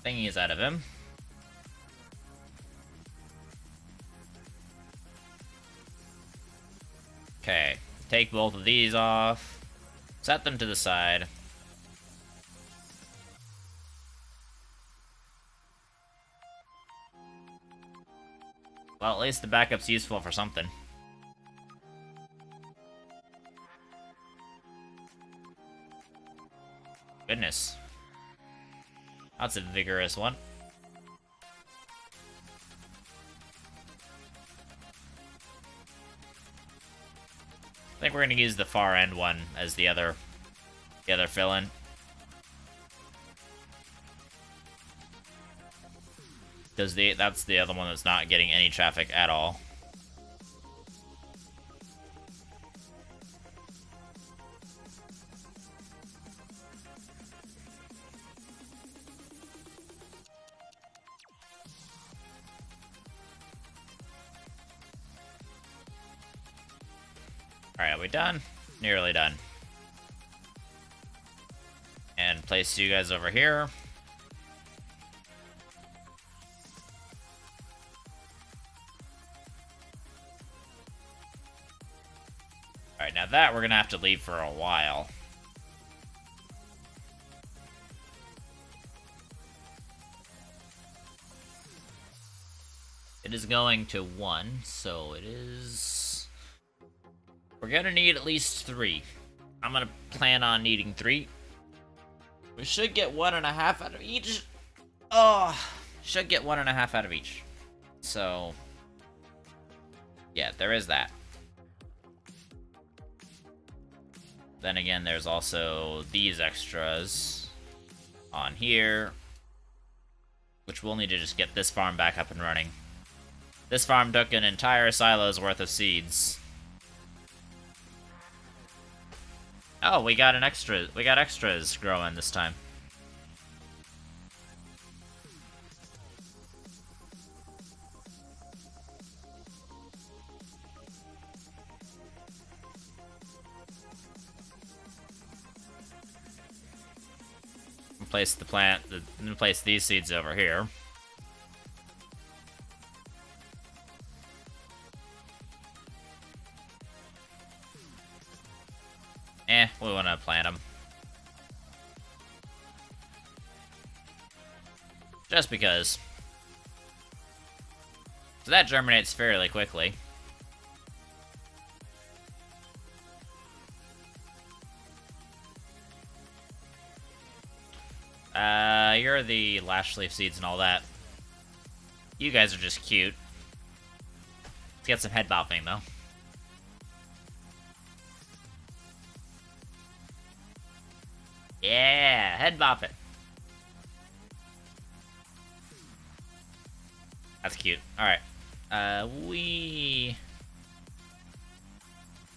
thingies out of him. Okay, take both of these off, set them to the side. Well, at least the backup's useful for something. Goodness. That's a vigorous one. I think we're gonna use the far end one as the other fill-in. Because that's the other one that's not getting any traffic at all. Alright, are we done? Nearly done. And place you guys over here. Alright, now that we're gonna have to leave for a while. It is going to 1, so it is... We're gonna need at least 3. I'm gonna plan on needing 3. We should get 1.5 out of each. Oh, should get 1.5 out of each. So, yeah, there is that. Then again, there's also these extras on here, which we'll need to just get this farm back up and running. This farm took an entire silo's worth of seeds. Oh, we got extras growing this time. Place the plant, place these seeds over here. We want to plant them. Just because. So that germinates fairly quickly. You're the lash leaf seeds and all that. You guys are just cute. Let's get some head bopping, though. Yeah, head bop it. That's cute. Alright. We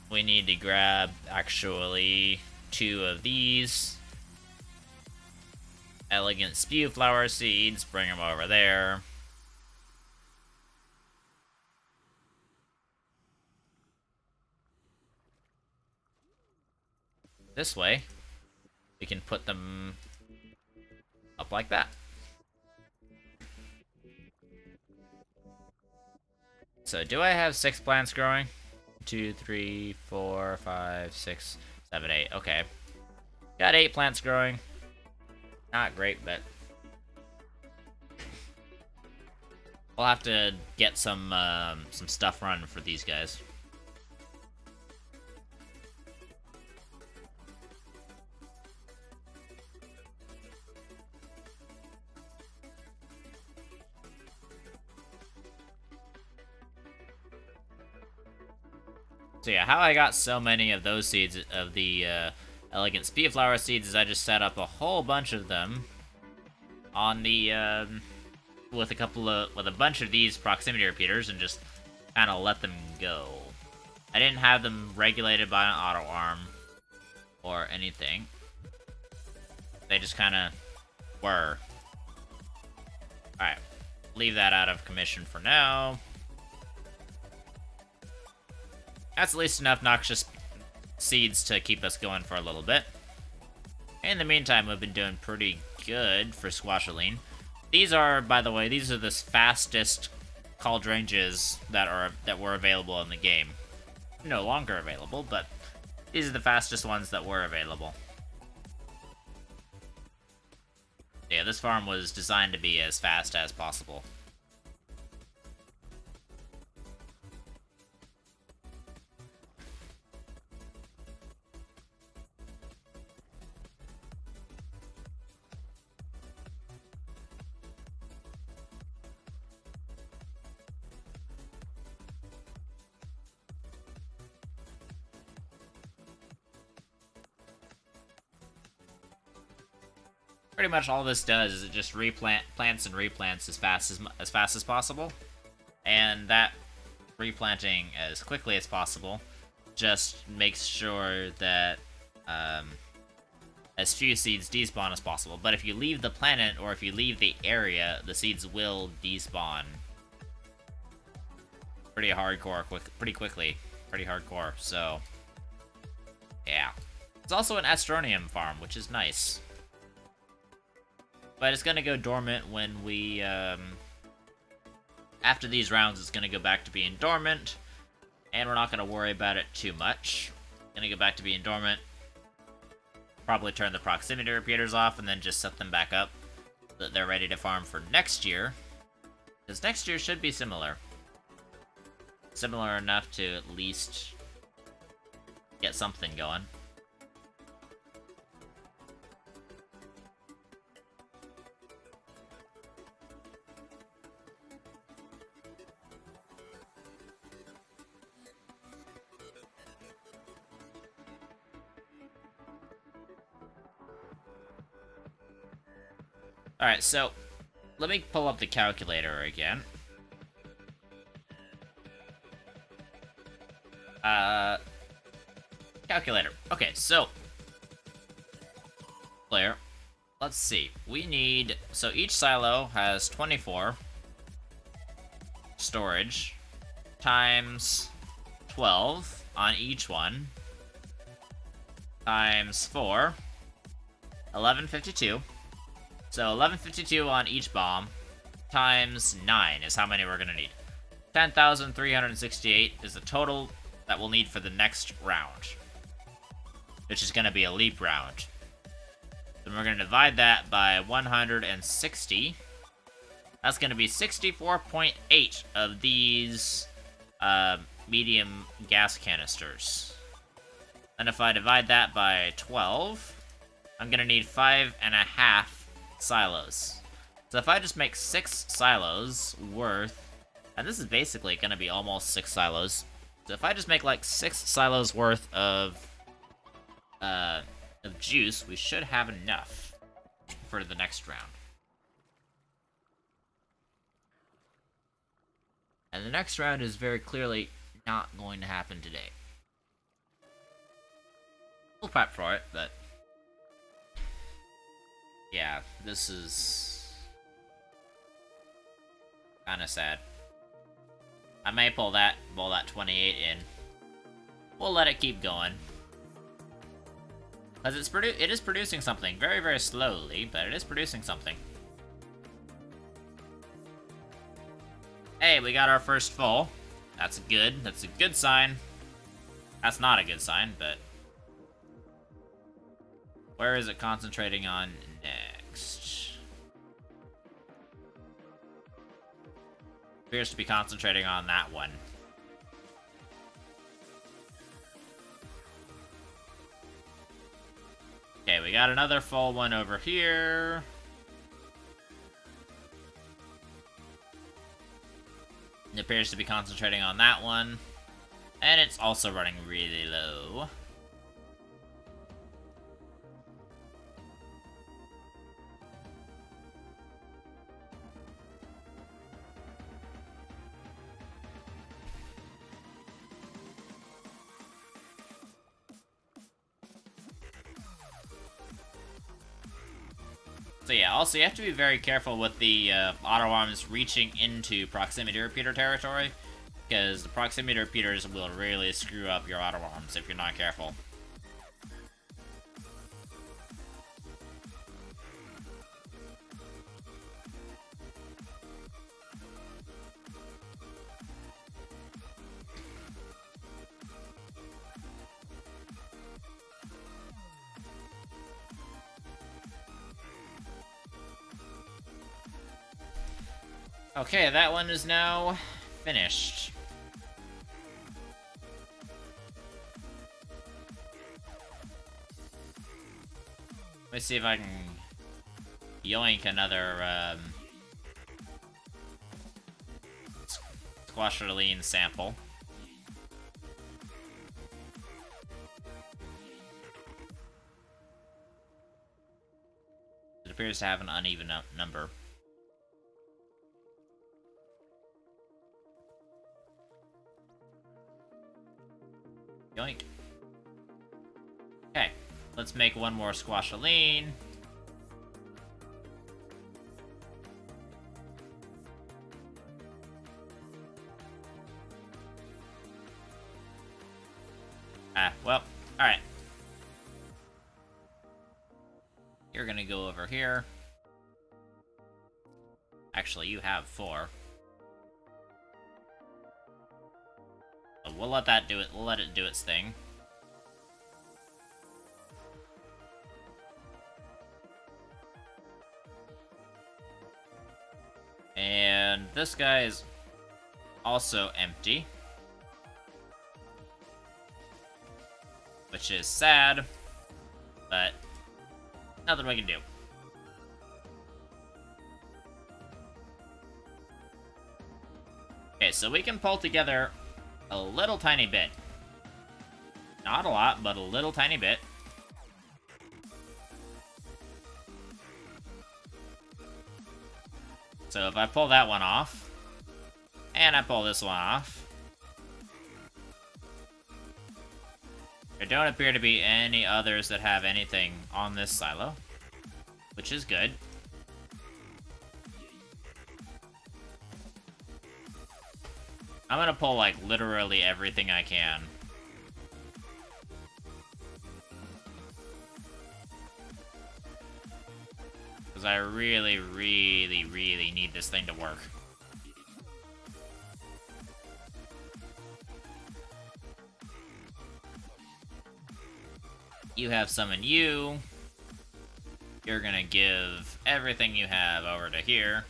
need to grab, actually, 2 of these. Elegant spew flower seeds. Bring them over there. This way, we can put them up like that. So, do I have 6 plants growing? 2, 3, 4, 5, 6, 7, 8. Okay. Got 8 plants growing. Not great, but we'll have to get some stuff run for these guys. So yeah, how I got so many of those seeds, of the elegant speed flower seeds, is I just set up a whole bunch of them on the with a bunch of these proximity repeaters and just kind of let them go. I didn't have them regulated by an auto arm or anything. They just kind of were. Alright, leave that out of commission for now. That's at least enough noxious seeds to keep us going for a little bit. In the meantime, we've been doing pretty good for Squashaline. These are, by the way, these are the fastest cauldranges that were available in the game. No longer available, but these are the fastest ones that were available. Yeah, this farm was designed to be as fast as possible. Pretty much all this does is it just plants and replants as fast as possible, and that replanting as quickly as possible just makes sure that as few seeds despawn as possible. But if you leave the planet or if you leave the area, the seeds will despawn pretty hardcore, pretty quickly, pretty hardcore. So yeah, it's also an astronium farm, which is nice. But it's gonna go dormant when we, after these rounds, it's gonna go back to being dormant, and we're not gonna worry about it too much. Gonna go back to being dormant, probably turn the proximity repeaters off, and then just set them back up so that they're ready to farm for next year. Because next year should be similar. Similar enough to at least get something going. Alright, so let me pull up the calculator again. Calculator. Okay, so player. Let's see. We need, so each silo has 24 storage times 12 on each one times 4, 1152. So 1152 on each bomb times 9 is how many we're gonna need. 10,368 is the total that we'll need for the next round, which is gonna be a leap round. Then we're gonna divide that by 160. That's gonna be 64.8 of these medium gas canisters. And if I divide that by 12, I'm gonna need 5.5 silos. So if I just make 6 silos worth, and this is basically gonna be almost 6 silos. So if I just make like 6 silos worth of of juice, we should have enough for the next round. And the next round is very clearly not going to happen today. We'll prep for it, but yeah, this is kind of sad. I may pull that 28 in. We'll let it keep going. Because it is producing something. Very, very slowly, but it is producing something. Hey, we got our first full. That's good. That's a good sign. That's not a good sign, but... where is it concentrating on next? Appears to be concentrating on that one. Okay, we got another full one over here. It appears to be concentrating on that one. And it's also running really low. So yeah, also you have to be very careful with the auto arms reaching into proximity repeater territory, because the proximity repeaters will really screw up your auto arms if you're not careful. Okay, that one is now finished. Let me see if I can yoink another squashulaline sample. It appears to have an uneven number. Yoink. Okay, let's make one more squashaline. Well, alright. You're gonna go over here. Actually, you have 4. We'll let that do it. We'll let it do its thing. And this guy is also empty, which is sad, but nothing we can do. Okay, so we can pull together a little tiny bit. Not a lot, but a little tiny bit. So if I pull that one off, and I pull this one off, there don't appear to be any others that have anything on this silo, which is good. I'm gonna pull, like, literally everything I can. Because I really, really, really need this thing to work. You have summon you. You're gonna give everything you have over to here.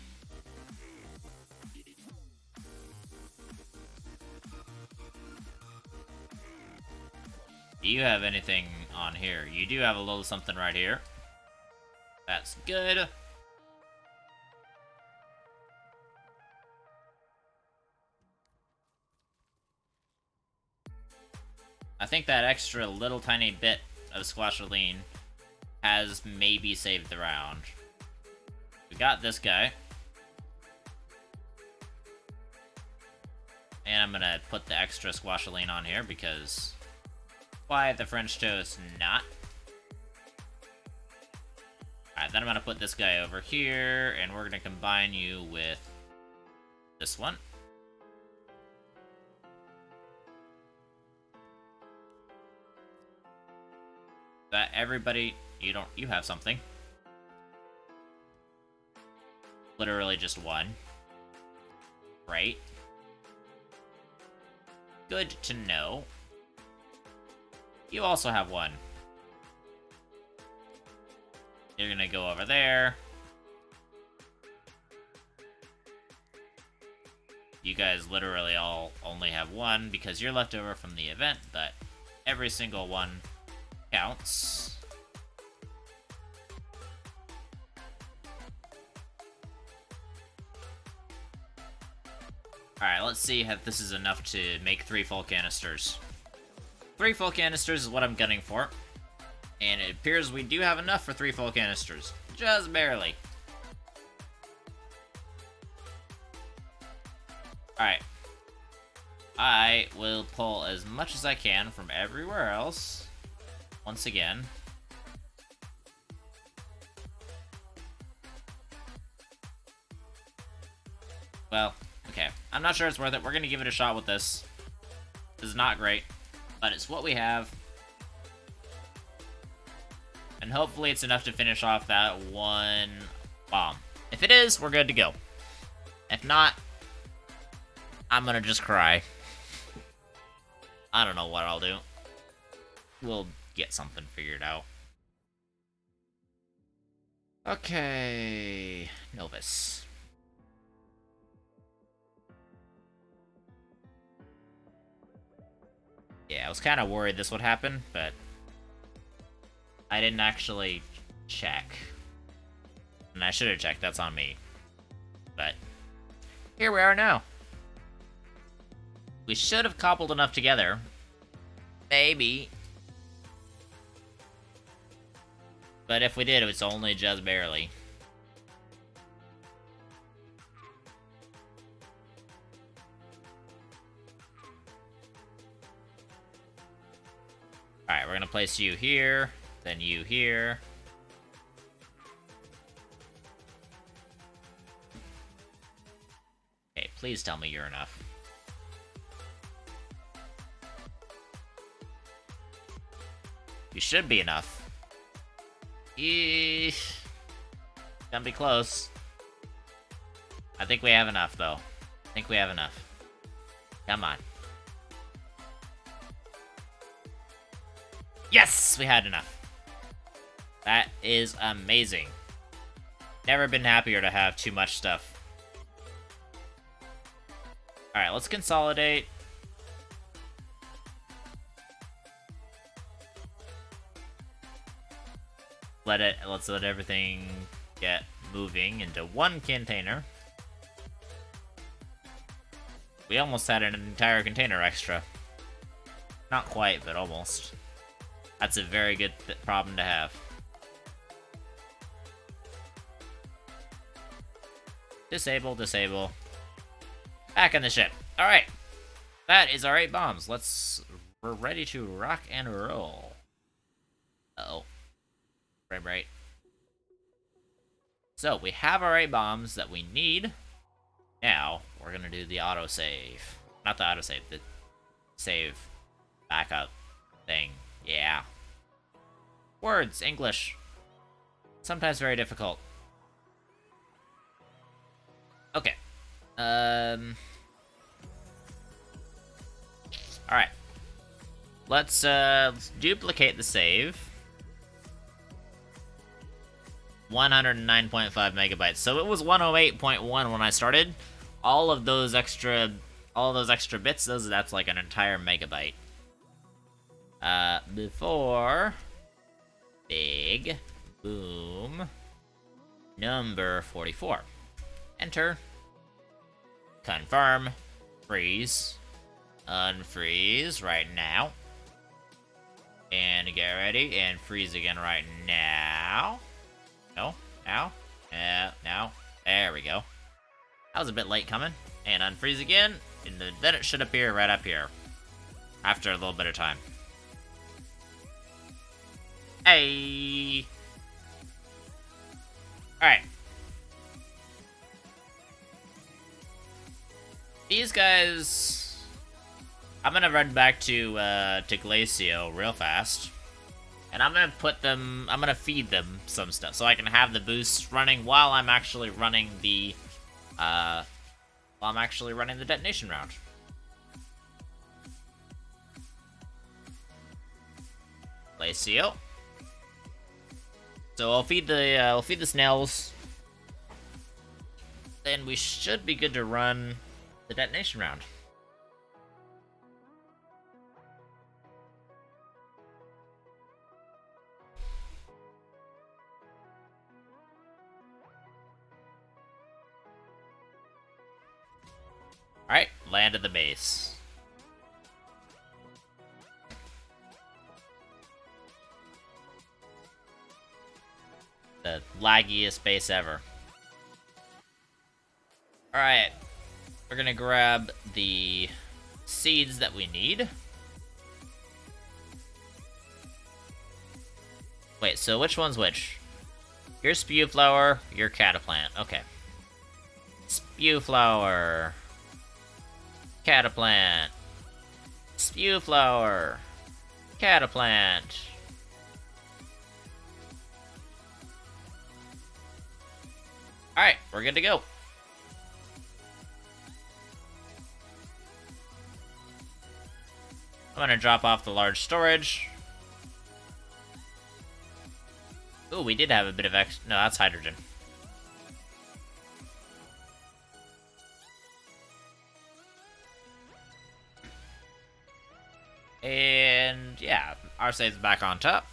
Do you have anything on here? You do have a little something right here. That's good. I think that extra little tiny bit of squashaline has maybe saved the round. We got this guy. And I'm gonna put the extra squashaline on here because why the French toast not? Alright, then I'm gonna put this guy over here, and we're gonna combine you with this one. That everybody, you have something. Literally just one. Right. Good to know. You also have one. You're gonna go over there. You guys literally all only have one because you're left over from the event, but every single one counts. Alright, let's see if this is enough to make 3 full canisters. 3 full canisters is what I'm gunning for. And it appears we do have enough for 3 full canisters. Just barely. Alright. I will pull as much as I can from everywhere else. Once again. Well, okay. I'm not sure it's worth it. We're gonna give it a shot with this. This is not great, but it's what we have. And hopefully it's enough to finish off that one bomb. If it is, we're good to go. If not, I'm gonna just cry. I don't know what I'll do. We'll get something figured out. Okay, Novus. Yeah, I was kind of worried this would happen, but I didn't actually check. And I should have checked, that's on me. But here we are now. We should have cobbled enough together. Maybe. But if we did, it was only just barely. Alright, we're gonna place you here, then you here. Okay, please tell me you're enough. You should be enough. Eesh. Gonna be close. I think we have enough, though. I think we have enough. Come on. Yes! We had enough. That is amazing. Never been happier to have too much stuff. Alright, let's consolidate. Let's let everything get moving into one container. We almost had an entire container extra. Not quite, but almost. That's a very good problem to have. Disable, disable. Back in the ship. Alright. That is our 8 bombs. We're ready to rock and roll. Uh-oh. Right. So, we have our 8 bombs that we need. Now, we're gonna do the autosave. Not the autosave, the save backup thing. Yeah. Words, English. Sometimes very difficult. Okay. Alright. Let's duplicate the save. 109.5 megabytes. So it was 108.1 when I started. All those extra bits, that's like an entire megabyte. Before big boom number 44. Enter. Confirm. Freeze. Unfreeze right now. And get ready and freeze again right now. No, now. Now. There we go. That was a bit late coming. And unfreeze again, and then it should appear right up here. After a little bit of time. Hey! Alright. These guys... I'm gonna run back to Glacio real fast. And I'm gonna feed them some stuff. So I can have the boost running while I'm actually running the, detonation round. Glacio. So I'll feed the snails. Then we should be good to run the detonation round. Alright, land at the base. The laggiest base ever. Alright, we're gonna grab the seeds that we need. Wait, so which one's which? Your spew flower, your cataplant. Okay. Spew flower. Cataplant. Spew flower. Cataplant. Alright, we're good to go. I'm gonna drop off the large storage. Ooh, we did have a bit of no, that's hydrogen. And yeah, our save's back on top.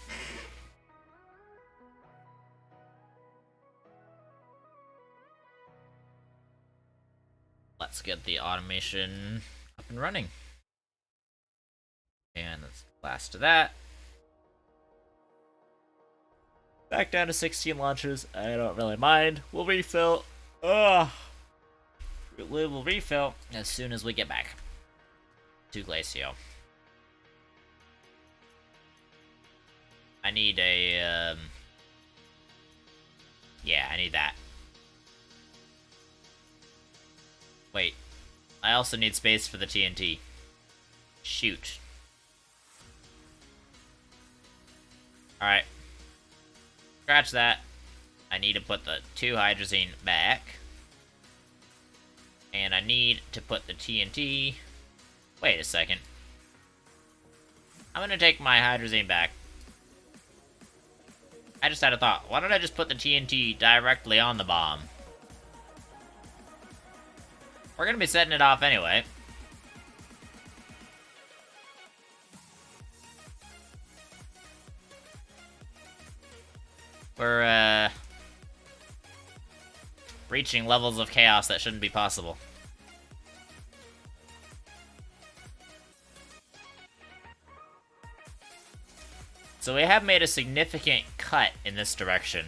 Let's get the automation up and running. And let's blast to that. Back down to 16 launches. I don't really mind. We'll refill. Ugh. We will refill as soon as we get back to Glacio. I need a, yeah, I need that. Wait. I also need space for the TNT. Shoot. Alright. Scratch that. I need to put the 2 hydrazine back. And I need to put the TNT... Wait a second. I'm gonna take my hydrazine back. I just had a thought. Why don't I just put the TNT directly on the bomb? We're gonna be setting it off anyway. We're, reaching levels of chaos that shouldn't be possible. So we have made a significant cut in this direction.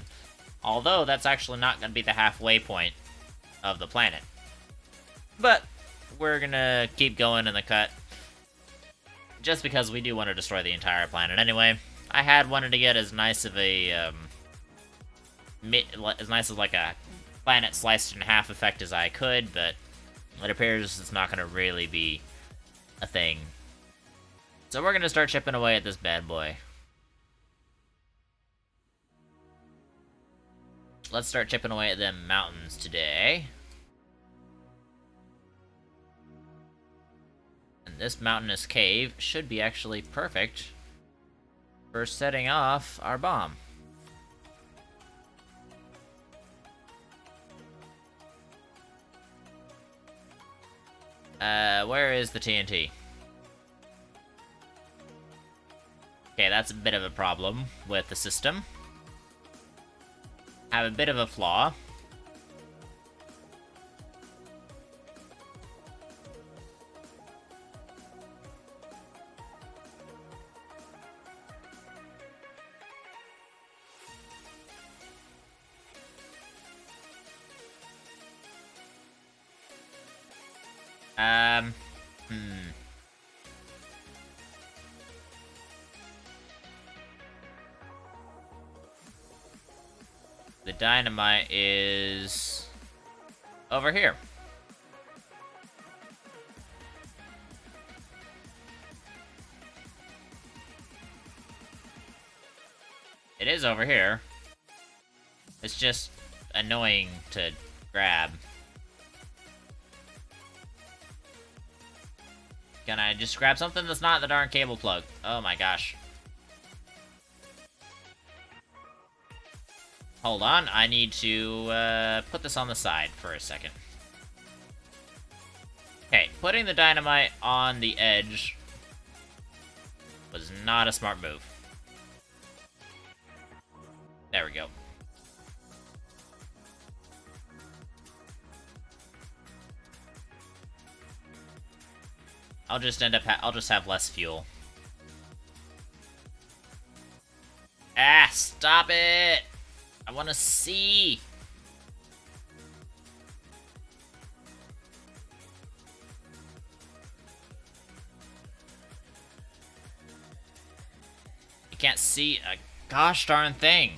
Although, that's actually not going to be the halfway point of the planet. But, we're gonna keep going in the cut. Just because we do want to destroy the entire planet anyway. I had wanted to get as nice of a, as nice as like a planet sliced in half effect as I could, but it appears it's not going to really be a thing. So we're going to start chipping away at this bad boy. Let's start chipping away at them mountains today. And this mountainous cave should be actually perfect for setting off our bomb. Where is the TNT? Okay, that's a bit of a problem with the system. I have a bit of a flaw. Um, hmm. The dynamite is over here. It is over here. It's just annoying to grab. Can I just grab something that's not the darn cable plug? Oh my gosh. Hold on, I need to put this on the side for a second. Okay, putting the dynamite on the edge was not a smart move. There we go. I'll just have less fuel. Ah, stop it! I want to see. I can't see a gosh darn thing.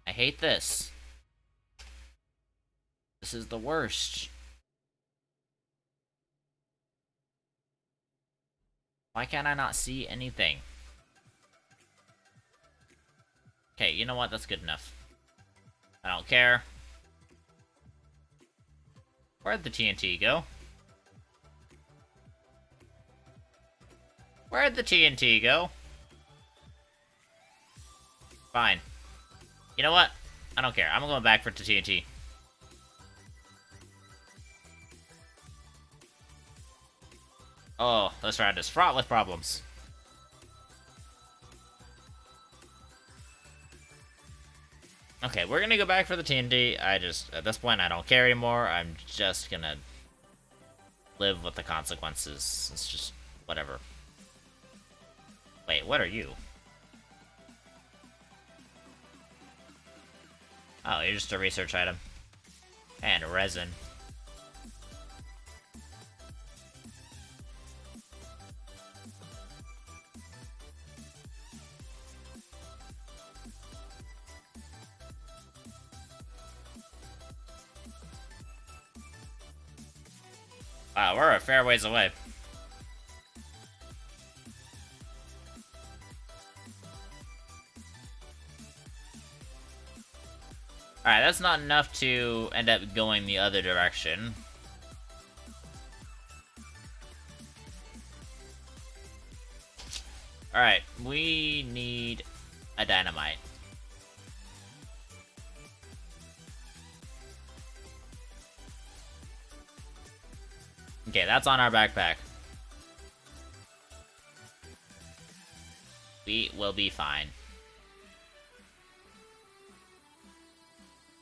I hate this. This is the worst. Why can't I not see anything? Okay, you know what? That's good enough. I don't care. Where'd the TNT go? Where'd the TNT go? Fine. You know what? I don't care. I'm going back for the TNT. Oh, this round is fraught with problems. Okay, we're gonna go back for the TNT. At this point, I don't care anymore. I'm just gonna live with the consequences. It's just, whatever. Wait, what are you? Oh, you're just a research item. And resin. Wow, we're a fair ways away. Alright, that's not enough to end up going the other direction. Alright, we need a dynamite. Okay, that's on our backpack. We will be fine.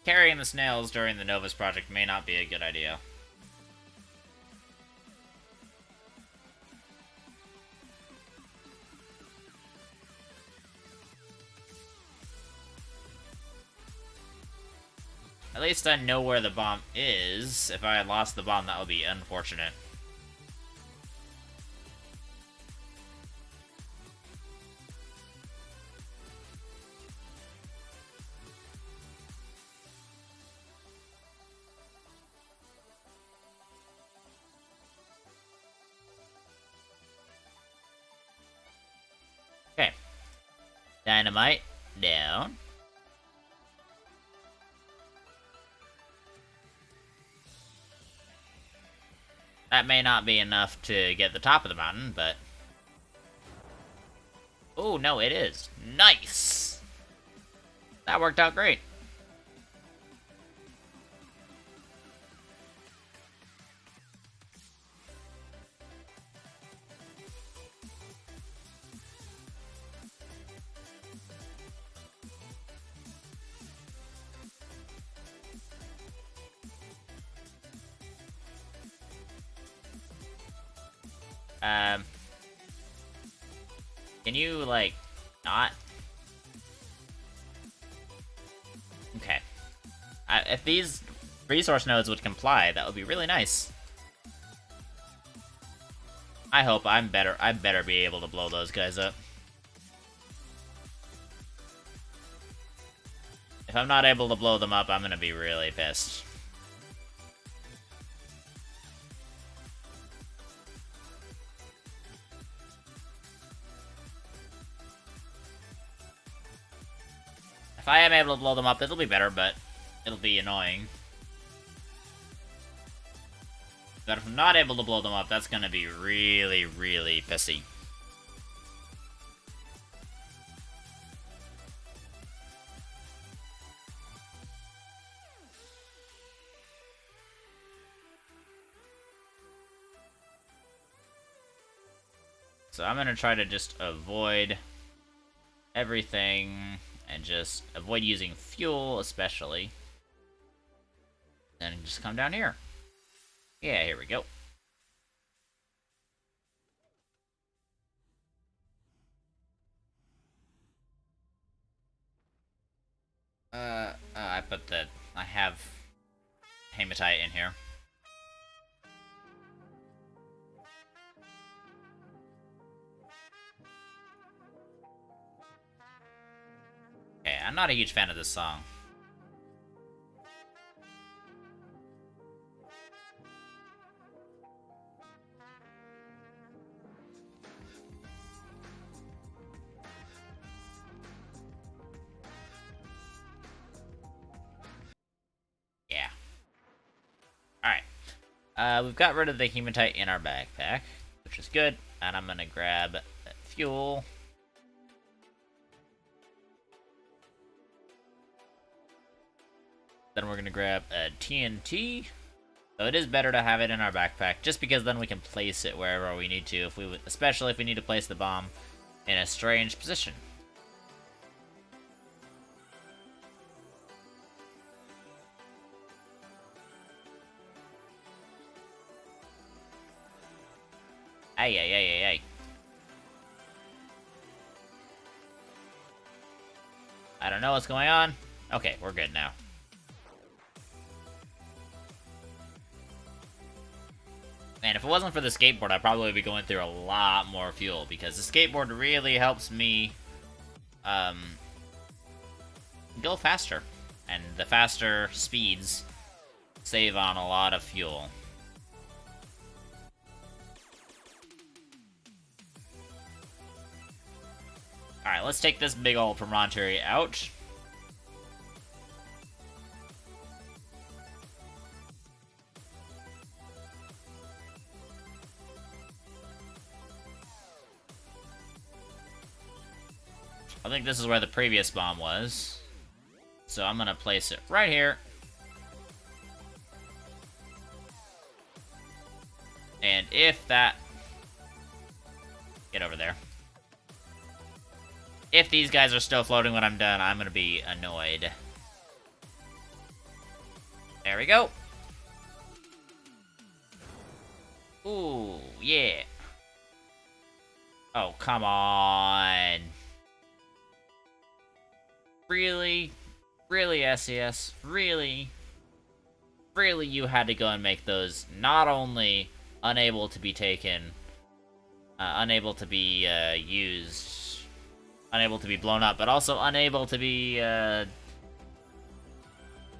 Carrying the snails during the Novus Project may not be a good idea. At least I know where the bomb is. If I had lost the bomb, that would be unfortunate. Okay. Dynamite down. That may not be enough to get the top of the mountain, but... Oh, no, it is. Nice! That worked out great. Can you, like, not? Okay. If these resource nodes would comply, that would be really nice. I hope I'm better. I better be able to blow those guys up. If I'm not able to blow them up, I'm gonna be really pissed. If I am able to blow them up, it'll be better, but it'll be annoying. But if I'm not able to blow them up, that's gonna be really, really pissy. So I'm gonna try to just avoid everything and just avoid using fuel, especially. And just come down here. Yeah, here we go. I have hematite in here. Okay, I'm not a huge fan of this song. Yeah. Alright. We've got rid of the hematite in our backpack, which is good. And I'm gonna grab fuel. Then we're gonna grab a TNT. So it is better to have it in our backpack, just because then we can place it wherever we need to, especially if we need to place the bomb in a strange position. Ay, ay, ay, ay, ay. I don't know what's going on. Okay, we're good now. Man, if it wasn't for the skateboard, I'd probably be going through a lot more fuel, because the skateboard really helps me go faster. And the faster speeds save on a lot of fuel. Alright, let's take this big old promontory out. I think this is where the previous bomb was. So I'm gonna place it right here. And if that... Get over there. If these guys are still floating when I'm done, I'm gonna be annoyed. There we go. Ooh, yeah. Oh, come on. Really? Really, SES? Really? Really, you had to go and make those not only unable to be taken, unable to be used, unable to be blown up, but also unable to be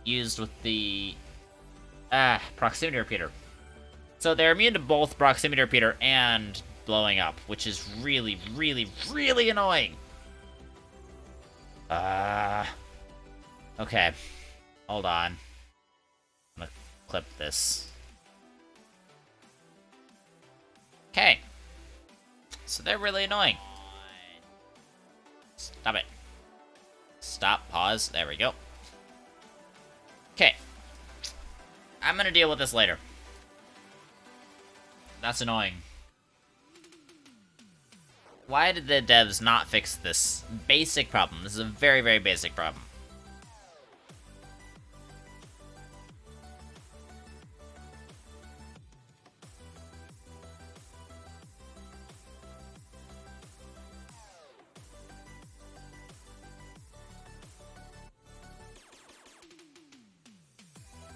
used with the proximity repeater. So they're immune to both proximity repeater and blowing up, which is really, really, really annoying. Okay. Hold on. I'm gonna clip this. Okay. So they're really annoying. Stop it. Stop, pause, there we go. Okay. I'm gonna deal with this later. That's annoying. Why did the devs not fix this basic problem? This is a very, very basic problem.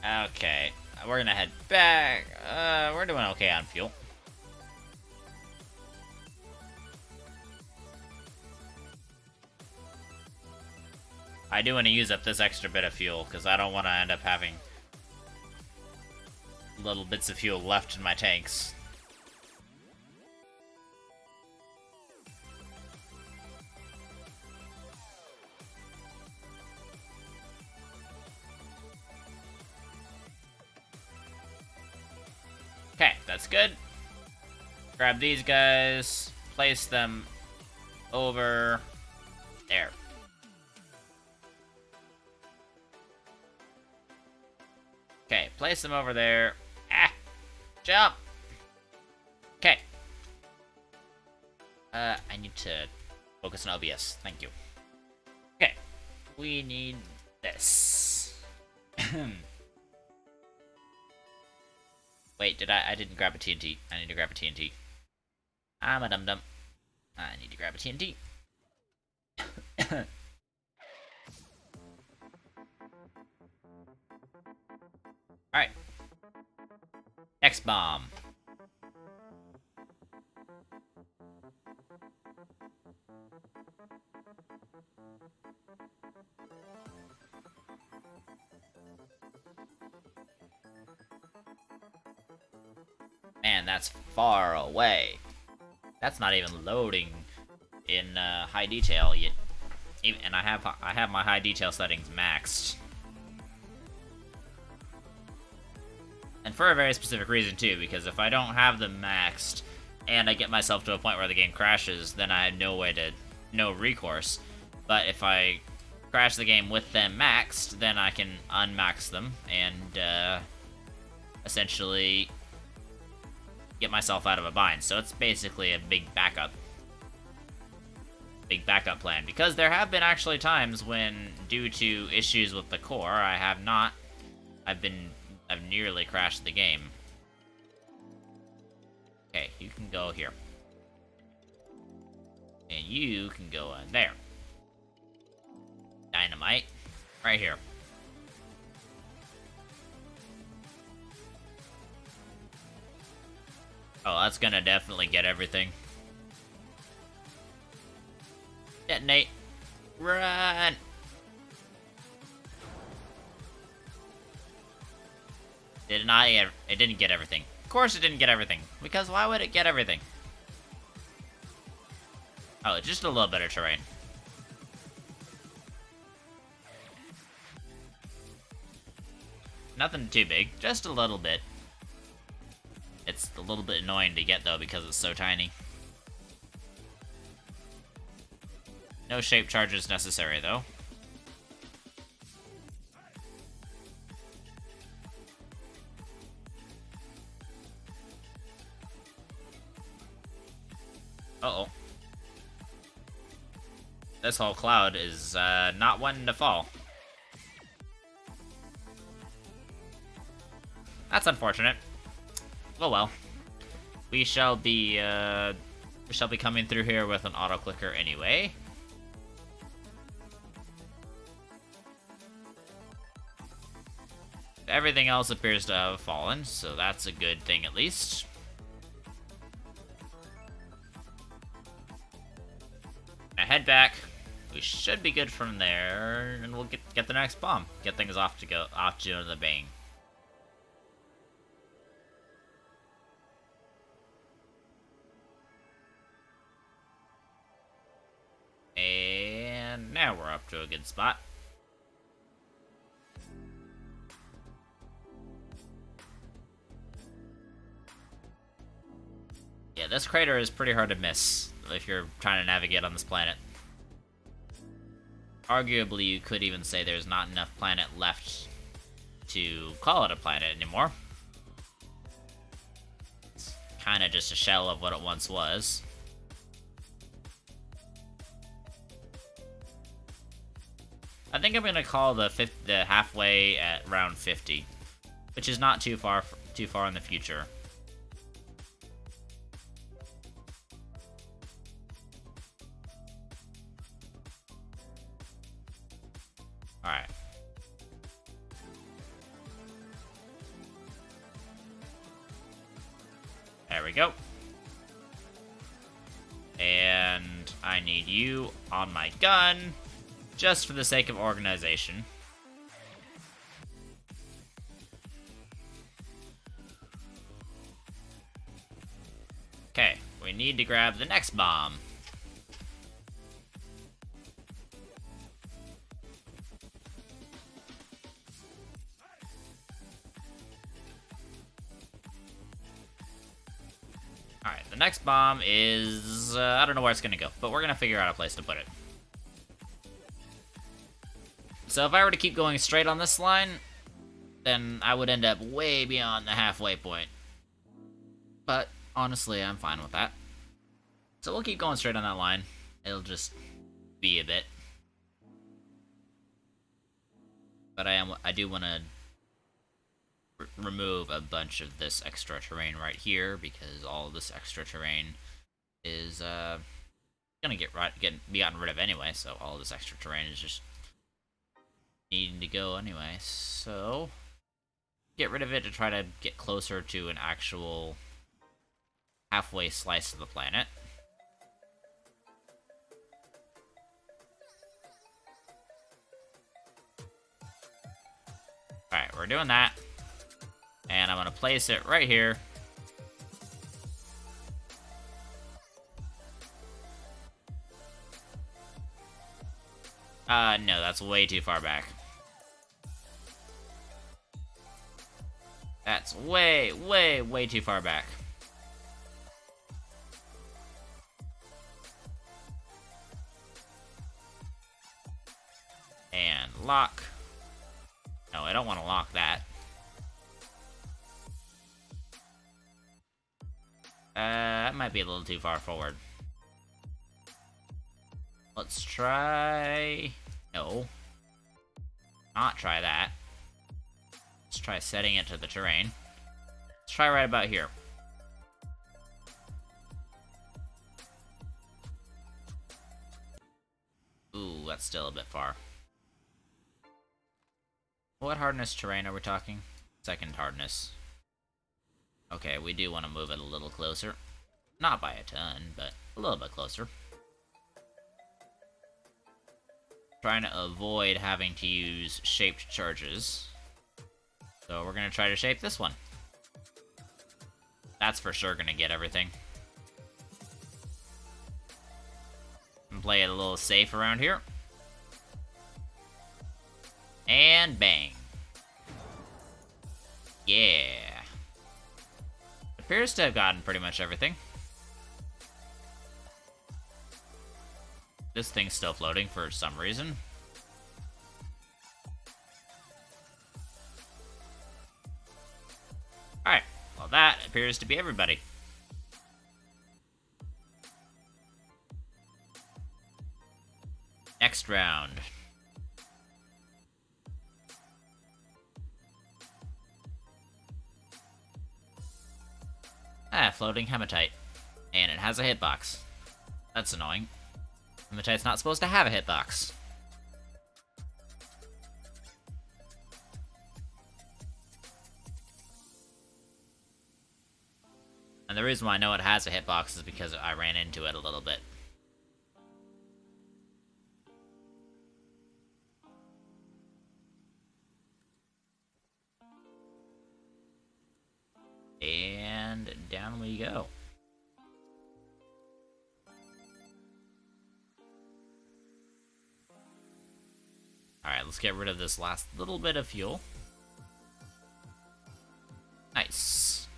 Okay, we're gonna head back. We're doing okay on fuel. I do want to use up this extra bit of fuel, because I don't want to end up having little bits of fuel left in my tanks. Okay, that's good. Grab these guys, place them over there. Okay, place them over there. Ah! Jump! Okay. I need to focus on OBS. Thank you. Okay. We need this. Wait, I didn't grab a TNT. I need to grab a TNT. I'm a dum-dum. I need to grab a TNT. Alright. Next bomb. Man, that's far away. That's not even loading in high detail yet. And I have my high detail settings maxed. And for a very specific reason too, because if I don't have them maxed and I get myself to a point where the game crashes, then I have no recourse. But if I crash the game with them maxed, then I can unmax them and essentially get myself out of a bind. So it's basically a big backup plan, because there have been actually times when, due to issues with the core, I've nearly crashed the game. Okay, you can go here. And you can go in there. Dynamite. Right here. Oh, that's gonna definitely get everything. Detonate. Run! It didn't get everything. Of course it didn't get everything. Because why would it get everything? Oh, it's just a little bit of terrain. Nothing too big, just a little bit. It's a little bit annoying to get though because it's so tiny. No shape charges necessary though. Uh-oh. This whole cloud is not one to fall. That's unfortunate. Oh well. We shall be coming through here with an auto clicker anyway. Everything else appears to have fallen, so that's a good thing at least. Now head back. We should be good from there, and we'll get the next bomb. Get things off to the bang. And now we're up to a good spot. Yeah, this crater is pretty hard to miss if you're trying to navigate on this planet. Arguably, you could even say there's not enough planet left to call it a planet anymore. It's kind of just a shell of what it once was. I think I'm gonna call the halfway at round 50, which is not too far in the future. All right. There we go. And I need you on my gun just for the sake of organization. Okay, we need to grab the next bomb. Alright, the next bomb is... I don't know where it's gonna go, but we're gonna figure out a place to put it. So if I were to keep going straight on this line, then I would end up way beyond the halfway point. But honestly, I'm fine with that. So we'll keep going straight on that line. It'll just be a bit. But I do want to remove a bunch of this extra terrain right here, because all of this extra terrain is gonna be gotten rid of anyway. So all of this extra terrain is just needing to go anyway. So get rid of it to try to get closer to an actual halfway slice of the planet. Alright, we're doing that. And I'm gonna place it right here. No, that's way too far back. That's way, way, way too far back. And lock. No, I don't want to lock that. That might be a little too far forward. Let's try... No. Not try that. Let's try setting it to the terrain. Let's try right about here. Ooh, that's still a bit far. What hardness terrain are we talking? Second hardness. Okay, we do want to move it a little closer. Not by a ton, but a little bit closer. Trying to avoid having to use shaped charges. So we're going to try to shape this one. That's for sure going to get everything. And play it a little safe around here. And bang. Yeah. Appears to have gotten pretty much everything. This thing's still floating for some reason. Alright, well that appears to be everybody. Next round. Floating hematite. And it has a hitbox. That's annoying. Hematite's not supposed to have a hitbox. And the reason why I know it has a hitbox is because I ran into it a little bit. And down we go. Alright, let's get rid of this last little bit of fuel. Nice.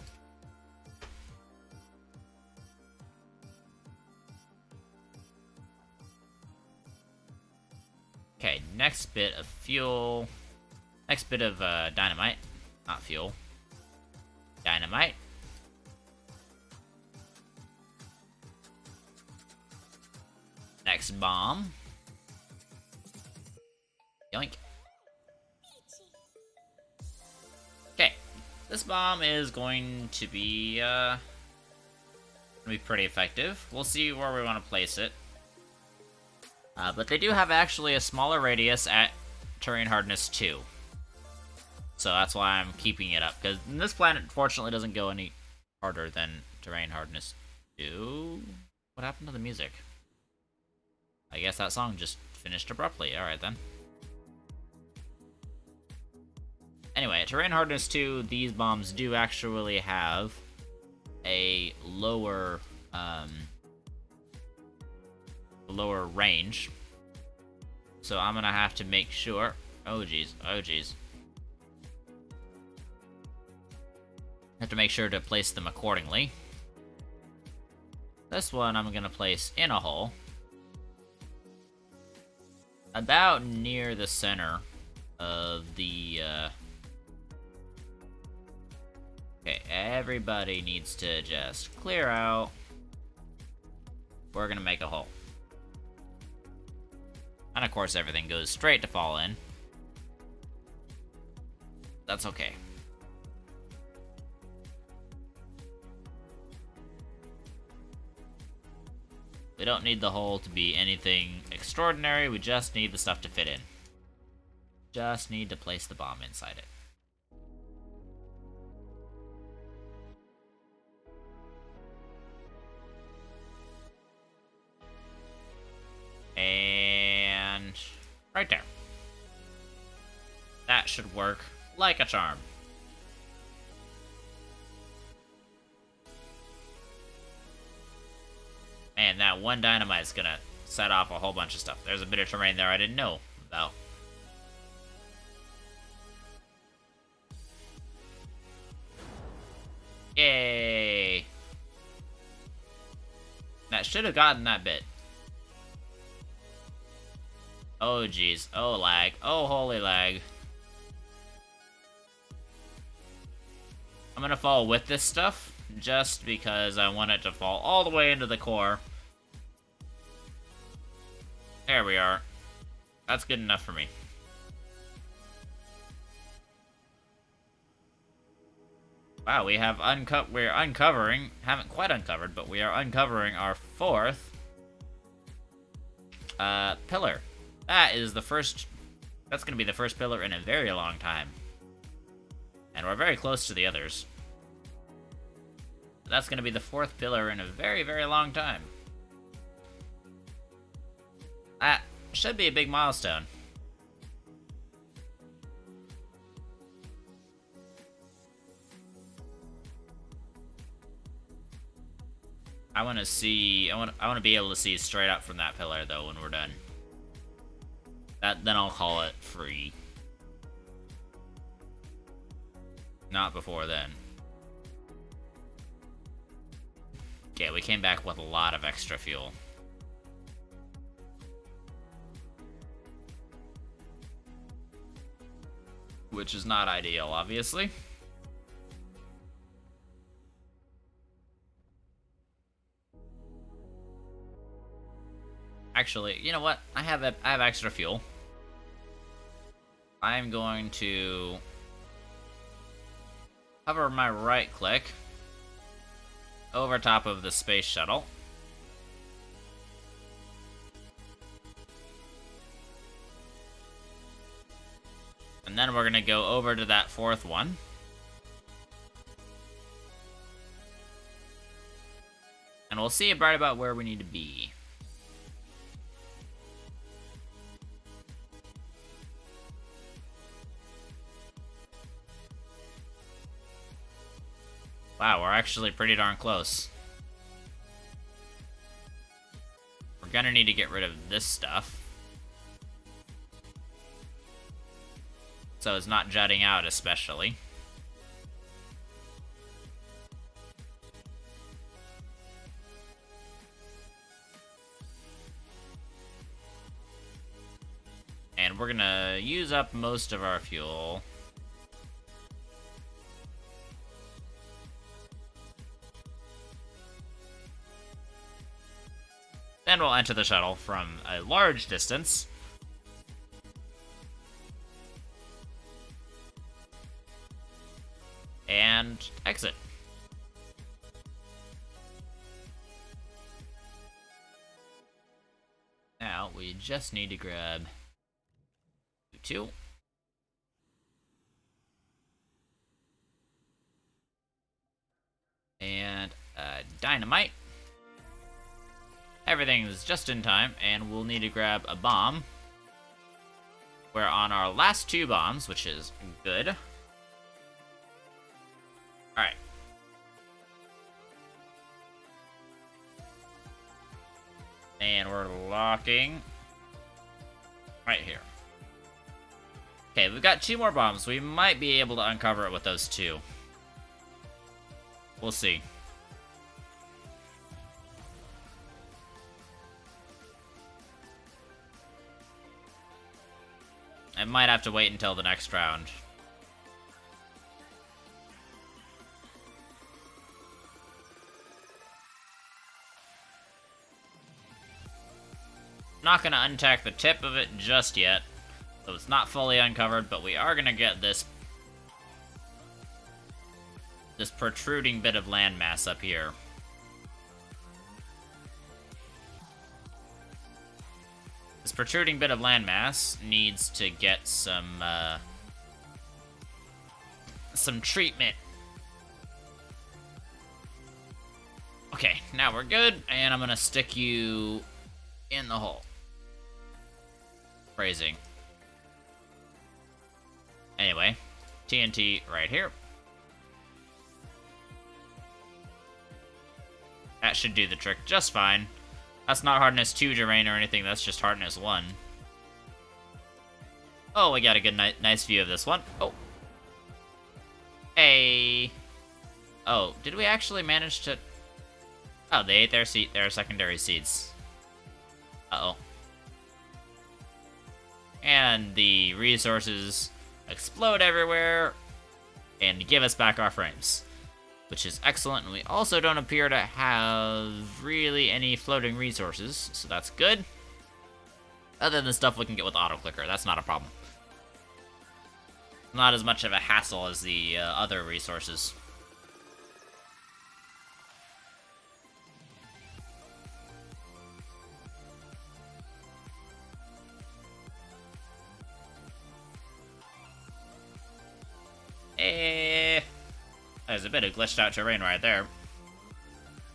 Okay, next bit of fuel. Next bit of dynamite. Not fuel. Dynamite. Next bomb. Yoink. Okay, this bomb is going to be pretty effective. We'll see where we want to place it. But they do have actually a smaller radius at terrain hardness 2. So that's why I'm keeping it up, because this planet unfortunately doesn't go any harder than terrain hardness 2. What happened to the music? I guess that song just finished abruptly. Alright then. Anyway, terrain hardness 2, these bombs do actually have a lower range. So I'm gonna have to make sure. Oh geez, oh geez. Have to make sure to place them accordingly. This one I'm gonna place in a hole. About near the center of the, Okay, everybody needs to just clear out. We're gonna make a hole. And of course everything goes straight to fall in. That's okay. We don't need the hole to be anything extraordinary, we just need the stuff to fit in. Just need to place the bomb inside it. And right there. That should work like a charm. And that one dynamite is gonna set off a whole bunch of stuff. There's a bit of terrain there I didn't know about. Yay! That should have gotten that bit. Oh geez. Oh lag. Oh holy lag. I'm gonna fall with this stuff, just because I want it to fall all the way into the core. There we are. That's good enough for me. Wow, we have we're uncovering, haven't quite uncovered, but we are uncovering our fourth pillar. That is the first, that's gonna be the first pillar in a very long time. And we're very close to the others. That's gonna be the fourth pillar in a very, very long time. That should be a big milestone. I want to see. I want to be able to see straight up from that pillar though when we're done. Then I'll call it free. Not before then. Okay, we came back with a lot of extra fuel. Which is not ideal, obviously. Actually, you know what? I have extra fuel. I'm going to hover my right click over top of the space shuttle. And then we're gonna go over to that fourth one. And we'll see right about where we need to be. Wow, we're actually pretty darn close. We're gonna need to get rid of this stuff, so it's not jutting out especially. And we're gonna use up most of our fuel. Then we'll enter the shuttle from a large distance. And exit. Now, we just need to grab 2. And dynamite. Everything's just in time, and we'll need to grab a bomb. We're on our last 2 bombs, which is good. Alright. And we're locking right here. Okay, we've got 2 more bombs. We might be able to uncover it with those 2. We'll see. I might have to wait until the next round. Not gonna untack the tip of it just yet, so it's not fully uncovered, but we are gonna get this protruding bit of landmass up here. This protruding bit of landmass needs to get some treatment. Okay, now we're good, and I'm gonna stick you in the hole. Phrasing. Anyway, TNT right here. That should do the trick just fine. That's not hardness 2 terrain or anything, that's just hardness 1. Oh, we got a good nice view of this one. Oh. Hey. Oh, did we actually manage to... Oh, they ate their secondary seeds. Uh-oh. And the resources explode everywhere and give us back our frames, which is excellent. And we also don't appear to have really any floating resources, so that's good. Other than stuff we can get with auto-clicker, that's not a problem. Not as much of a hassle as the other resources. There's a bit of glitched out terrain right there.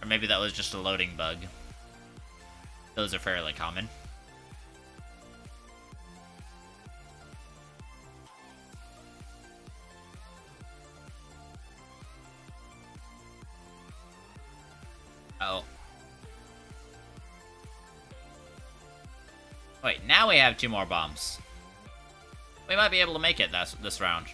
Or maybe that was just a loading bug. Those are fairly common. Oh. Wait, now we have 2 more bombs. We might be able to make it this round.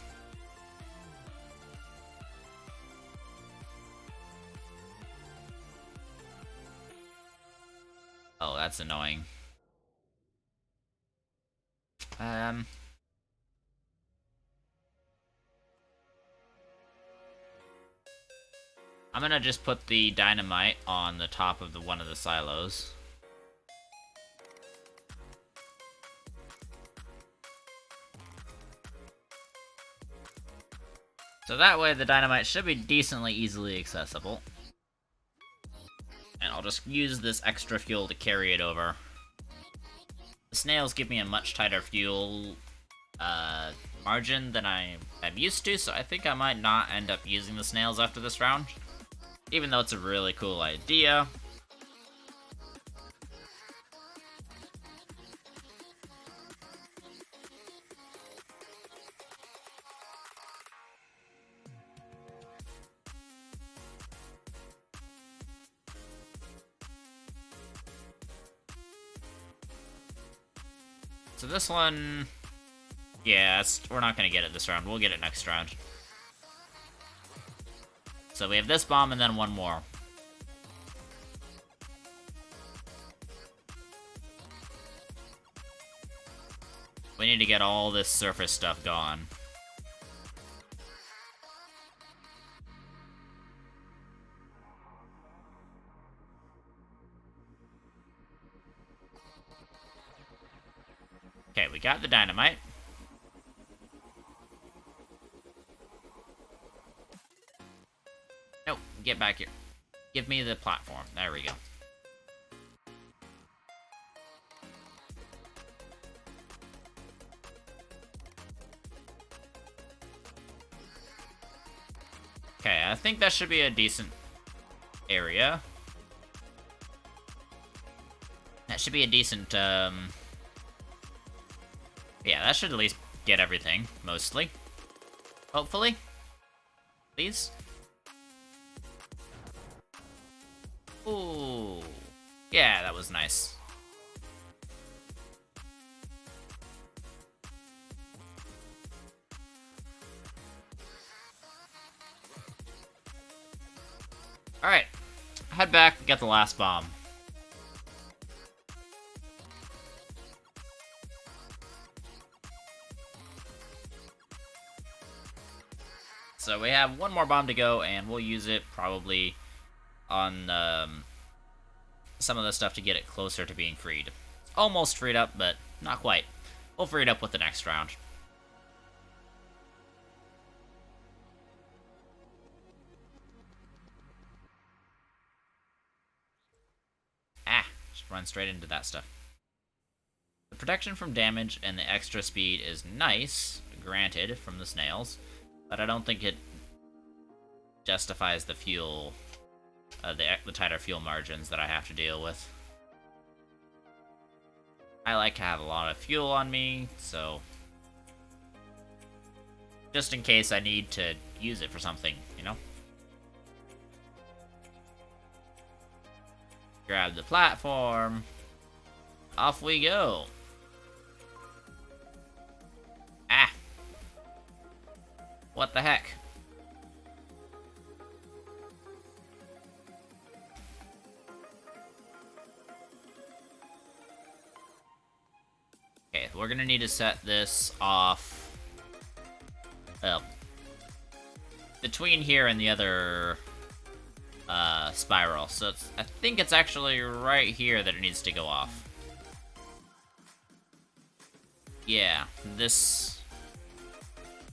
Oh, that's annoying. I'm gonna just put the dynamite on the top of one of the silos. So that way the dynamite should be decently easily accessible. And I'll just use this extra fuel to carry it over. The snails give me a much tighter fuel margin than I'm used to, so I think I might not end up using the snails after this round. Even though it's a really cool idea. So this one, yeah, we're not going to get it this round. We'll get it next round. So we have this bomb and then one more. We need to get all this surface stuff gone. Okay, we got the dynamite. Nope, get back here. Give me the platform. There we go. Okay, I think that should be a decent area. That should be a decent, Yeah, that should at least get everything, mostly. Hopefully. Please. Ooh. Yeah, that was nice. Alright. Head back and get the last bomb. So we have one more bomb to go, and we'll use it probably on some of the stuff to get it closer to being freed. It's almost freed up, but not quite. We'll free it up with the next round. Ah, just run straight into that stuff. The protection from damage and the extra speed is nice, granted, from the snails, but I don't think it justifies the fuel, the tighter fuel margins that I have to deal with. I like to have a lot of fuel on me, so just in case I need to use it for something, you know? Grab the platform. Off we go. Ah. What the heck? Okay, we're gonna need to set this off between here and the other spiral. So I think it's actually right here that it needs to go off. Yeah, this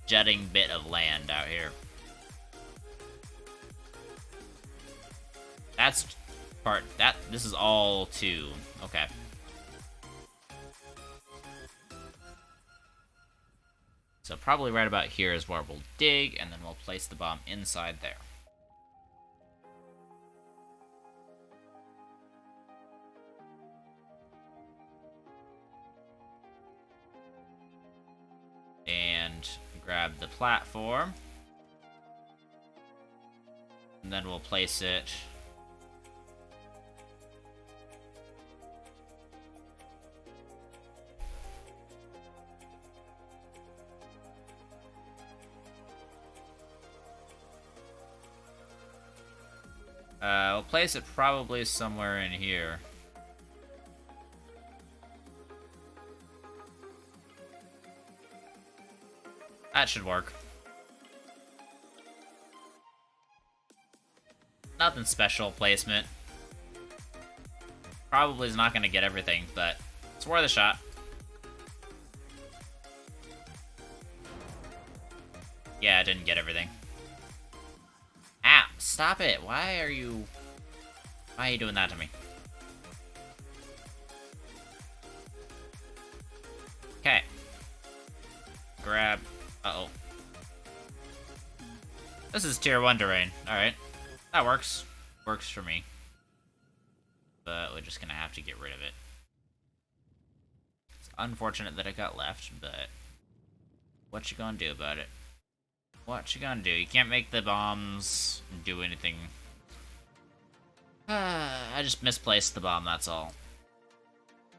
jutting bit of land out here. That's this is all 2. Okay. So probably right about here is where we'll dig, and then we'll place the bomb inside there. And grab the platform. And then we'll place it we'll place it probably somewhere in here. That should work. Nothing special placement. Probably is not going to get everything, but it's worth a shot. Yeah, I didn't get everything. Ah, stop it. Why are you doing that to me? Okay. Grab. Uh-oh. This is tier 1 terrain. Alright. That works. Works for me. But we're just gonna have to get rid of it. It's unfortunate that it got left, but what you gonna do about it? What you gonna do? You can't make the bombs do anything. I just misplaced the bomb, that's all.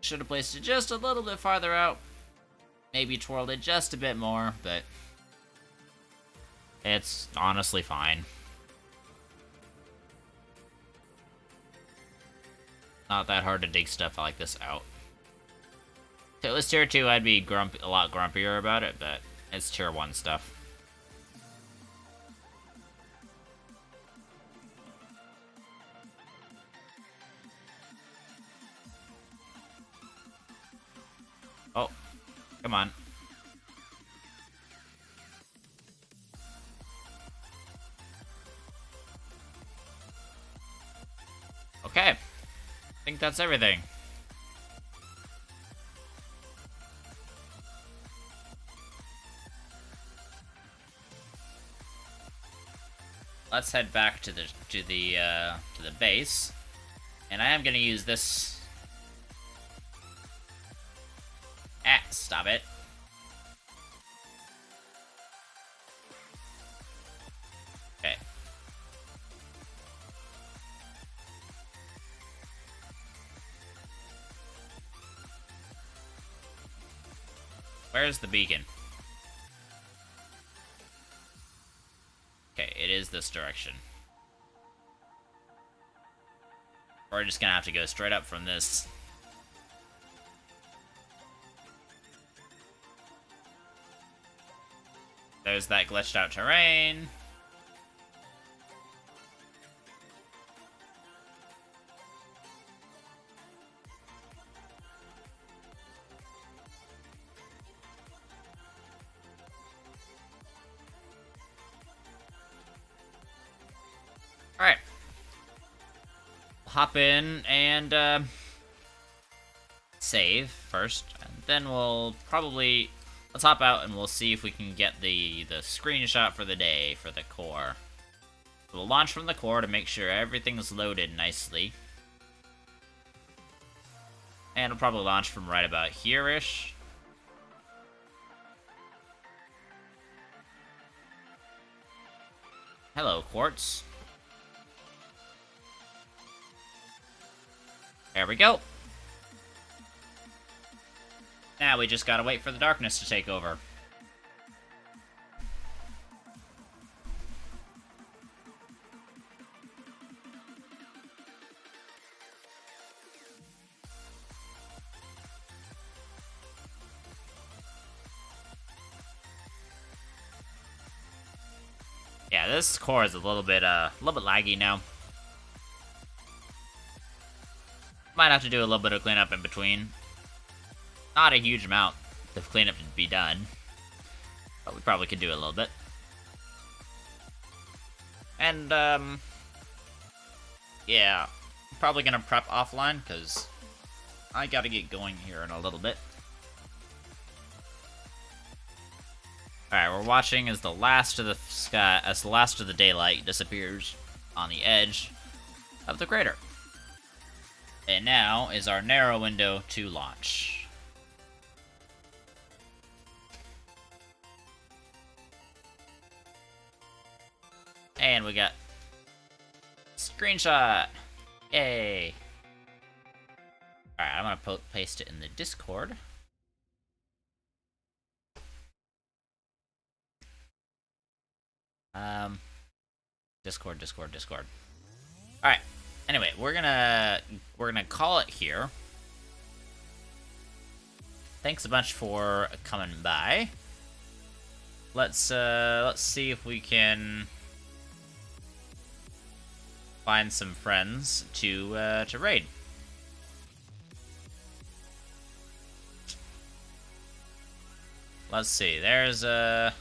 Should have placed it just a little bit farther out. Maybe twirled it just a bit more, but it's honestly fine. Not that hard to dig stuff like this out. If it was tier 2, I'd be a lot grumpier about it, but it's tier 1 stuff. Oh, come on. Okay. I think that's everything. Let's head back to the base. And I am gonna use this. Ah, stop it. Where's the beacon? Okay, it is this direction. We're just gonna have to go straight up from this. There's that glitched out terrain. Alright. Hop in and save first, and then we'll probably... Let's hop out and we'll see if we can get the screenshot for the day for the core. We'll launch from the core to make sure everything's loaded nicely. And we'll probably launch from right about here-ish. Hello, Quartz. There we go. Now we just gotta wait for the darkness to take over. Yeah, this core is a little bit laggy now. Might have to do a little bit of cleanup in between. Not a huge amount of cleanup to be done, but we probably could do a little bit. And, yeah, I'm probably gonna prep offline, because I gotta get going here in a little bit. Alright, we're watching as the last of the sky, as the last of the daylight disappears on the edge of the crater. And now is our narrow window to launch. And we got screenshot. Yay. Alright, I'm gonna paste it in the Discord. Discord. Alright. Anyway, we're gonna call it here. Thanks a bunch for coming by. Let's see if we can find some friends to raid. Let's see. There's a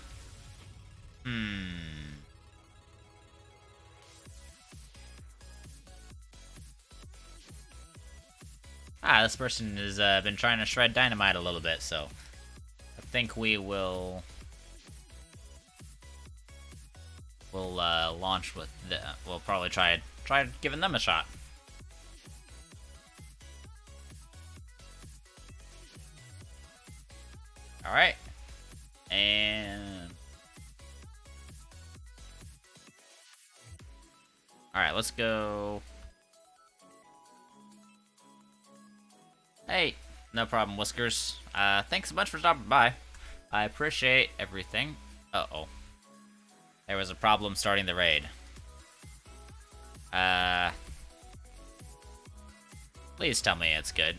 this person has been trying to shred dynamite a little bit, so I think we'll launch with we'll probably try giving them a shot. All right, and all right, let's go. Hey, no problem, Whiskers. Thanks a bunch for stopping by. I appreciate everything. Uh-oh. There was a problem starting the raid. Please tell me it's good.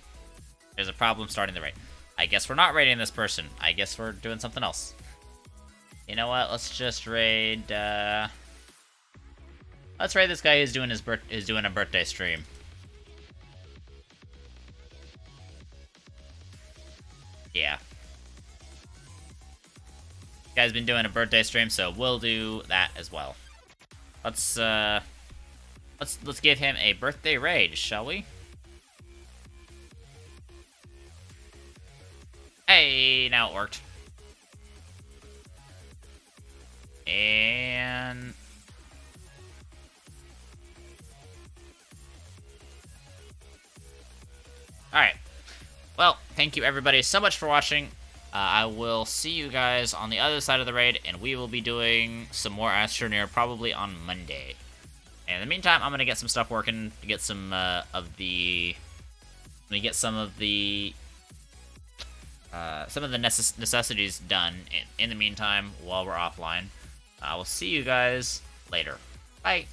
There's a problem starting the raid. I guess we're not raiding this person. I guess we're doing something else. You know what? Let's just raid, let's raid this guy who's doing doing a birthday stream. Yeah. Guy's been doing a birthday stream, so we'll do that as well. Let's give him a birthday raid, shall we? Hey, now it worked. And alright. Well, thank you everybody so much for watching. I will see you guys on the other side of the raid, and we will be doing some more Astroneer probably on Monday. And in the meantime, I'm gonna get some stuff working to get some of the some of the necessities done in the meantime while we're offline. I will see you guys later. Bye.